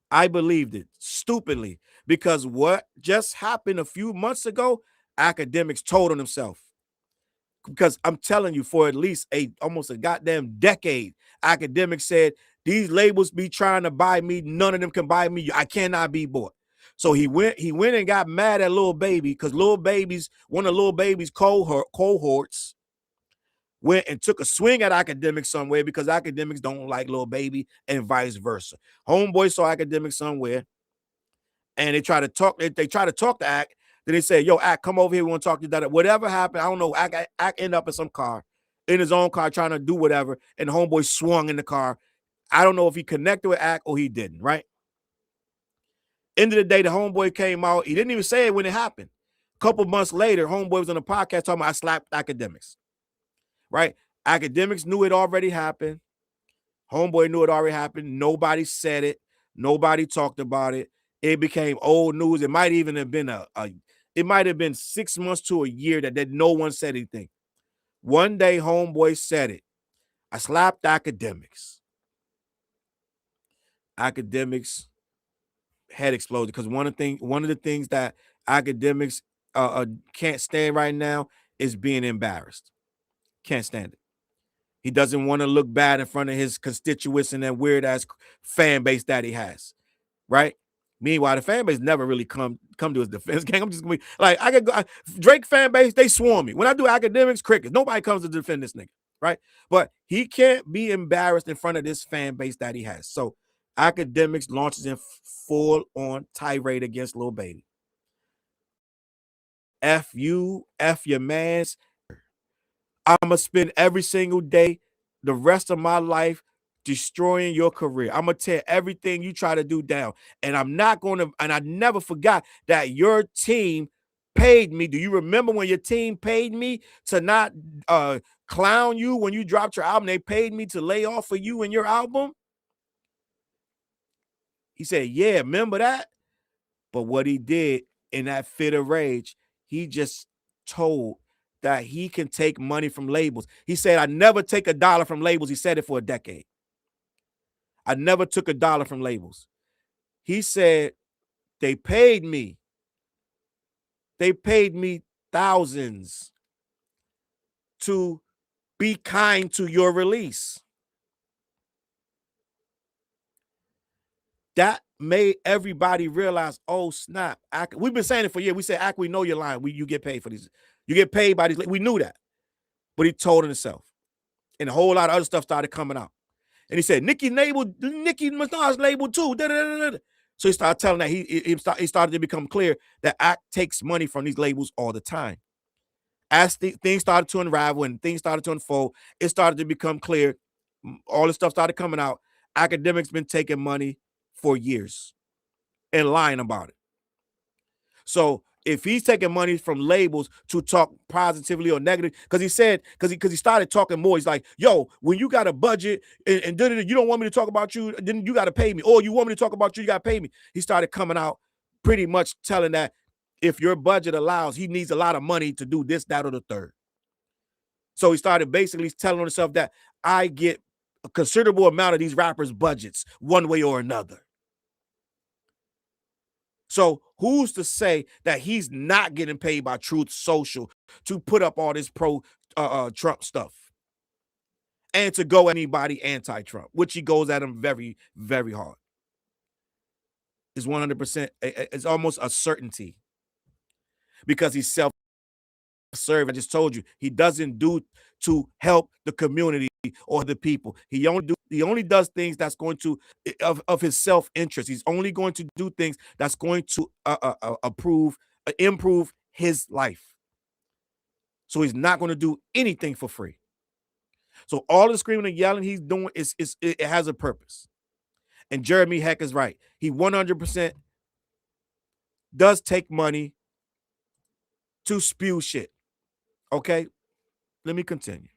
I believed it stupidly, because what just happened a few months ago, Akademiks told on himself. Because I'm telling you, for at least almost a goddamn decade, Akademiks said, these labels be trying to buy me. None of them can buy me. I cannot be bought. So he went and got mad at Lil Baby, because one of Lil Baby's cohorts went and took a swing at Akademiks somewhere, because Akademiks don't like Lil Baby and vice versa. Homeboy saw Akademiks somewhere and they try to talk. They try to talk to Ak. Then they say, yo, Ak, come over here. We want to talk to you. That whatever happened, I don't know. Ak ended up in some car, in his own car, trying to do whatever. And the homeboy swung in the car. I don't know if he connected with Ak or he didn't, right? End of the day, the homeboy came out. He didn't even say it when it happened. A couple months later, homeboy was on a podcast talking about I slapped Akademiks. Right? Akademiks knew it already happened. Homeboy knew it already happened. Nobody said it. Nobody talked about it. It became old news. It might even have been it might have been 6 months to a year that no one said anything. One day, homeboy said it. I slapped Akademiks. Akademiks head exploded, because one of the things that Akademiks can't stand right now is being embarrassed. Can't stand it. He doesn't want to look bad in front of his constituents and that weird ass fan base that he has, right? Meanwhile, the fan base never really come to his defense. Gang, I'm just gonna be like, I could go, Drake fan base, they swarm me. When I do Akademiks, crickets, nobody comes to defend this nigga, right? But he can't be embarrassed in front of this fan base that he has. So Akademiks launches in full on tirade against Lil Baby. F you, F your mans. I'm going to spend every single day, the rest of my life, destroying your career. I'm going to tear everything you try to do down. And I'm not going to, and I never forgot that your team paid me. Do you remember when your team paid me to not clown you when you dropped your album? They paid me to lay off for you and your album. He said, yeah, remember that? But what he did in that fit of rage, he just told that he can take money from labels. He said, I never take $1 from labels. He said it for a decade. I never took $1 from labels. He said, they paid me. They paid me thousands to be kind to your release. That made everybody realize, oh, snap. We've been saying it for years. We said, we know you're lying. You get paid for these. You get paid by these. We knew that. But he told himself. And a whole lot of other stuff started coming out. And he said, Nicki Minaj label too. Da, da, da, da. So he started telling that he started to become clear that Act takes money from these labels all the time. As things started to unravel and things started to unfold, it started to become clear. All this stuff started coming out. Akademiks been taking money for years and lying about it. So if he's taking money from labels to talk positively or negative, because he said, because he started talking more, he's like, yo, when you got a budget and you don't want me to talk about you, then you got to pay me. Or you want me to talk about you, you got to pay me. He started coming out pretty much telling that if your budget allows, he needs a lot of money to do this, that, or the third. So he started basically telling himself that I get a considerable amount of these rappers' budgets one way or another. So who's to say that he's not getting paid by Truth Social to put up all this pro-Trump stuff and to go anybody anti-Trump, which he goes at him very, very hard. It's 100%. It's almost a certainty because he's self-serving. I just told you, he doesn't do to help the community or the people. He only does things that's going to of his self-interest. He's only going to do things that's going to improve his life. So he's not going to do anything for free. So all the screaming and yelling he's doing it has a purpose. And Jeremy Heck is right. He 100% does take money to spew shit. Okay, let me continue.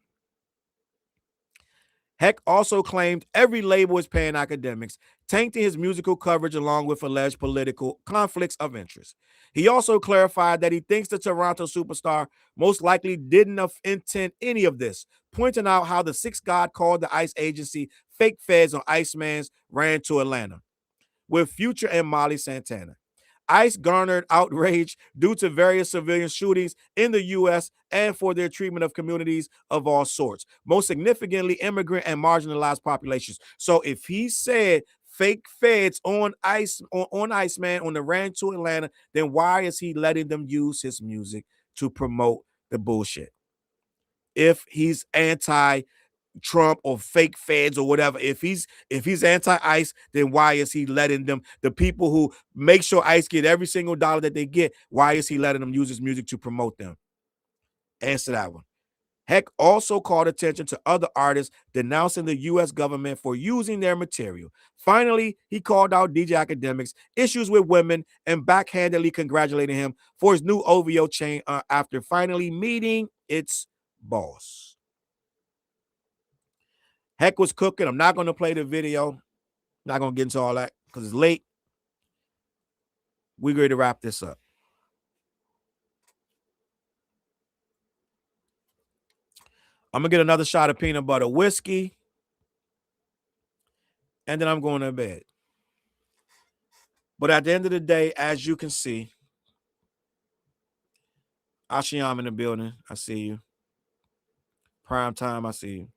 Heck also claimed every label is paying Akademiks, tainting his musical coverage along with alleged political conflicts of interest. He also clarified that he thinks the Toronto superstar most likely didn't intend any of this, pointing out how the Six God called the ICE agency fake feds on Iceman's ran to Atlanta with Future and Molly Santana. ICE garnered outrage due to various civilian shootings in the U.S. and for their treatment of communities of all sorts, most significantly immigrant and marginalized populations. So if he said fake feds on Iceman on the ran to Atlanta, then why is he letting them use his music to promote the bullshit? If he's anti-Trump or fake feds or whatever, if he's anti-ICE, then why is he letting them, the people who make sure ICE get every single dollar that they get, why is he letting them use his music to promote them? Answer that one. Heck also called attention to other artists denouncing the U.S. government for using their material. Finally, he called out DJ Akademiks' issues with women and backhandedly congratulating him for his new OVO chain after finally meeting its boss. Heck was cooking. I'm not going to play the video. Not going to get into all that because it's late. We're ready to wrap this up. I'm going to get another shot of peanut butter whiskey. And then I'm going to bed. But at the end of the day, as you can see, Ashiam in the building. I see you. Prime time, I see you.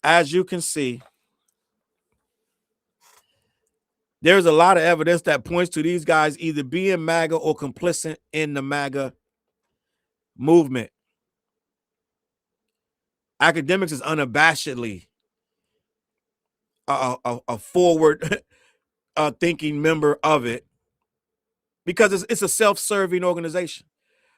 As you can see, there's a lot of evidence that points to these guys either being MAGA or complicit in the MAGA movement. Akademiks is unabashedly a forward thinking member of it because it's a self-serving organization.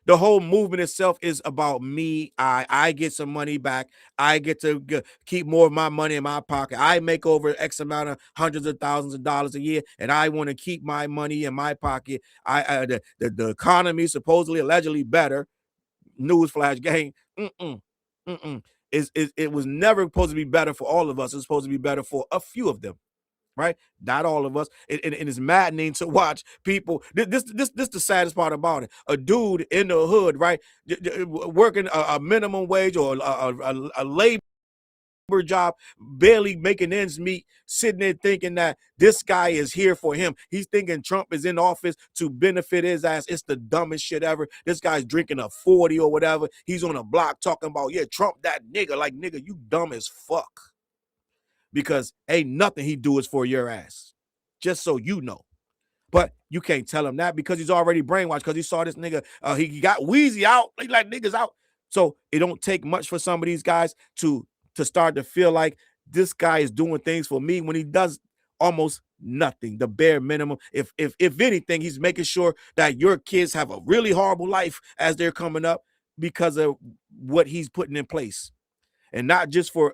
The whole movement itself is about me. I get some money back. I get to keep more of my money in my pocket. I make over X amount of hundreds of thousands of dollars a year, and I want to keep my money in my pocket. The economy is supposedly, allegedly better. Newsflash, gang. It was never supposed to be better for all of us. It's supposed to be better for a few of them. Right, not all of us. And it's maddening to watch people. This the saddest part about it. A dude in the hood, right, working a minimum wage or a labor job, barely making ends meet, sitting there thinking that this guy is here for him. He's thinking Trump is in office to benefit his ass. It's the dumbest shit ever. This guy's drinking a 40 or whatever. He's on a block talking about, yeah, Trump that nigga. Like, nigga, you dumb as fuck. Because ain't nothing he do is for your ass. Just so you know. But you can't tell him that because he's already brainwashed because he saw this nigga. He got Wheezy out. He like niggas out. So it don't take much for some of these guys to to start to feel like this guy is doing things for me when he does almost nothing, the bare minimum. If anything, he's making sure that your kids have a really horrible life as they're coming up because of what he's putting in place. And not just for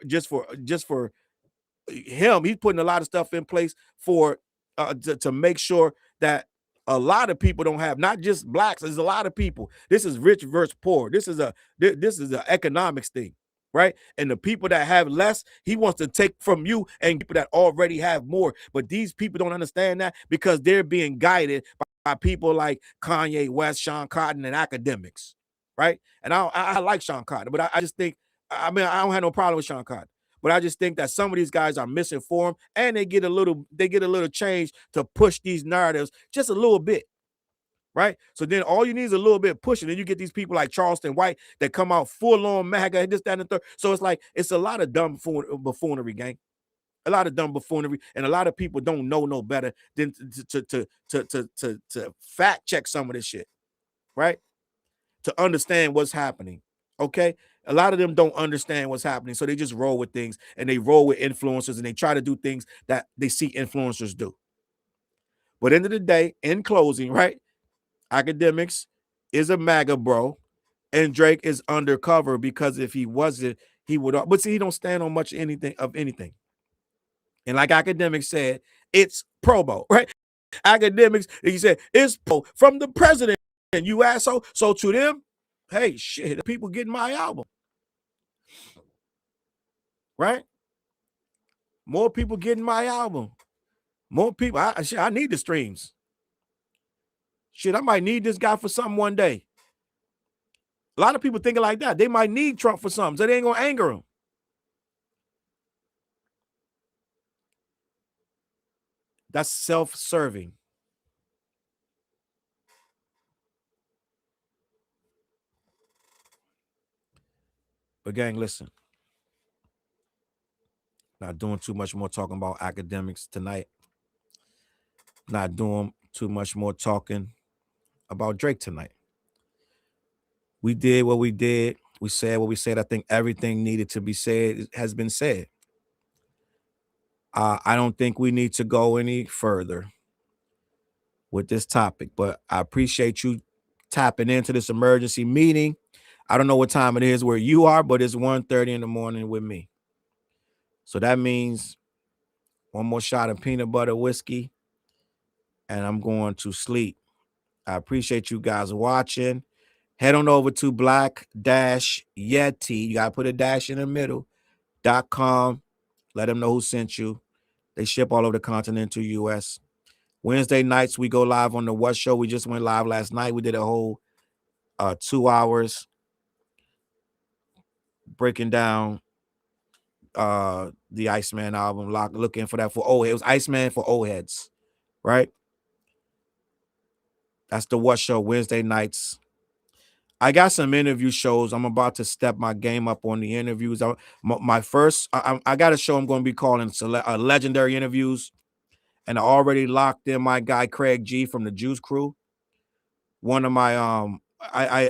him, he's putting a lot of stuff in place for to make sure that a lot of people don't have, not just blacks. There's a lot of people. This is rich versus poor. This is an economics thing, right? And the people that have less, he wants to take from you, and people that already have more. But these people don't understand that because they're being guided by people like Kanye West, Sean Cotton, and Akademiks, right? And I like Sean Cotton, but I just think, I mean, I don't have no problem with Sean Cotton. But I just think that some of these guys are misinformed, and they get a little change to push these narratives just a little bit, right? So then all you need is a little bit of pushing, and you get these people like Charleston White that come out full on MAGA, this, that, and the third. So it's like it's a lot of dumb buffoonery, gang. A lot of dumb buffoonery, and a lot of people don't know no better than to fact check some of this shit, right? To understand what's happening. Okay. A lot of them don't understand what's happening. So they just roll with things, and they roll with influencers, and they try to do things that they see influencers do. But end of the day, in closing, right? Akademiks is a MAGA bro, and Drake is undercover, because if he wasn't, he would. But see, he don't stand on much anything. And like Akademiks said, it's promo, right? Akademiks, he said, it's pro from the president, and you asshole. So to them, hey, shit, people getting my album, right? More people getting my album. More people. I need the streams. Shit, I might need this guy for something one day. A lot of people thinking like that. They might need Trump for something, so they ain't gonna anger him. That's self-serving. But gang, listen. Not doing too much more talking about Akademiks tonight. Not doing too much more talking about Drake tonight. We did what we did. We said what we said. I think everything needed to be said has been said. I don't think we need to go any further with this topic, but I appreciate you tapping into this emergency meeting. I don't know what time it is where you are, but it's 1:30 in the morning with me. So that means one more shot of peanut butter whiskey, and I'm going to sleep. I appreciate you guys watching. Head on over to Black-Yeti. You got to put a dash in the middle.com. Let them know who sent you. They ship all over the continental U.S. Wednesday nights, we go live on the What Show. We just went live last night. We did a whole 2 hours breaking down the Iceman album. Looking for that for old. It was Iceman for old heads, right? That's the What Show Wednesday nights. I got some interview shows. I'm about to step my game up on the interviews. My first, I got a show I'm going to be calling Legendary Interviews, and I already locked in my guy Craig G from the Juice Crew. One of my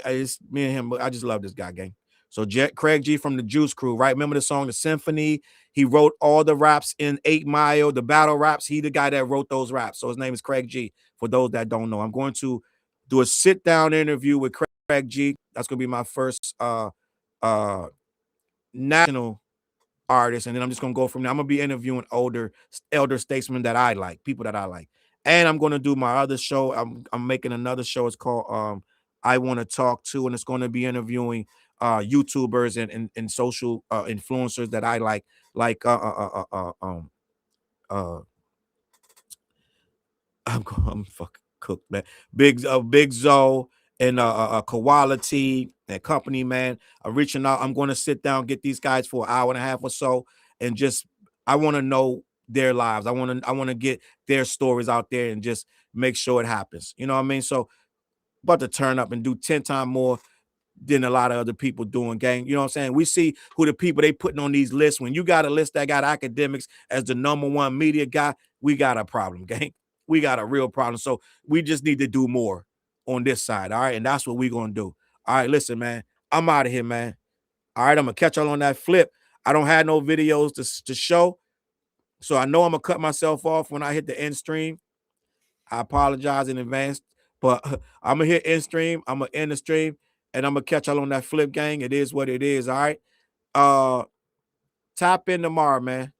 it's me and him. I just love this guy, gang. So Craig G from the Juice Crew, right? Remember the song The Symphony? He wrote all the raps in 8 Mile, the battle raps. He the guy that wrote those raps. So his name is Craig G. For those that don't know, I'm going to do a sit-down interview with Craig G. That's gonna be my first national artist, and then I'm just gonna go from there. I'm gonna be interviewing elder statesmen that I like, people that I like. And I'm gonna do my other show. I'm making another show. It's called I Want to Talk To, and it's gonna be interviewing YouTubers and social influencers that I like I'm fucking cooked, man. Big Zoe and Quality and Company, man. I'm reaching out. I'm going to sit down, get these guys for an hour and a half or so, and just I want to know their lives. I want to get their stories out there and just make sure it happens. You know what I mean? So about to turn up and do 10 times more than a lot of other people doing, gang. You know what I'm saying? We see who the people they putting on these lists. When you got a list that got Akademiks as the #1 media guy, we got a problem, gang. We got a real problem. So we just need to do more on this side. All right. And that's what we're going to do. All right. Listen, man, I'm out of here, man. All right. I'm going to catch y'all on that flip. I don't have no videos to show. So I know I'm going to cut myself off when I hit the end stream. I apologize in advance, but I'm going to hit end stream. I'm going to end the stream, and I'm going to catch y'all on that flip gang. It is what it is, all right? Tap in tomorrow, man.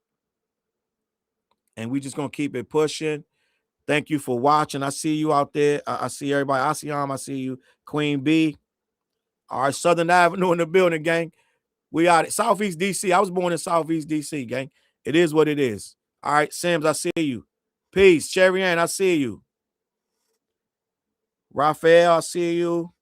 And we just going to keep it pushing. Thank you for watching. I see you out there. I see everybody. I see you. Queen B. All right, Southern Avenue in the building, gang. We out at Southeast DC. I was born in Southeast DC, gang. It is what it is. All right, Sims, I see you. Peace. Cherry Ann, I see you. Raphael, I see you.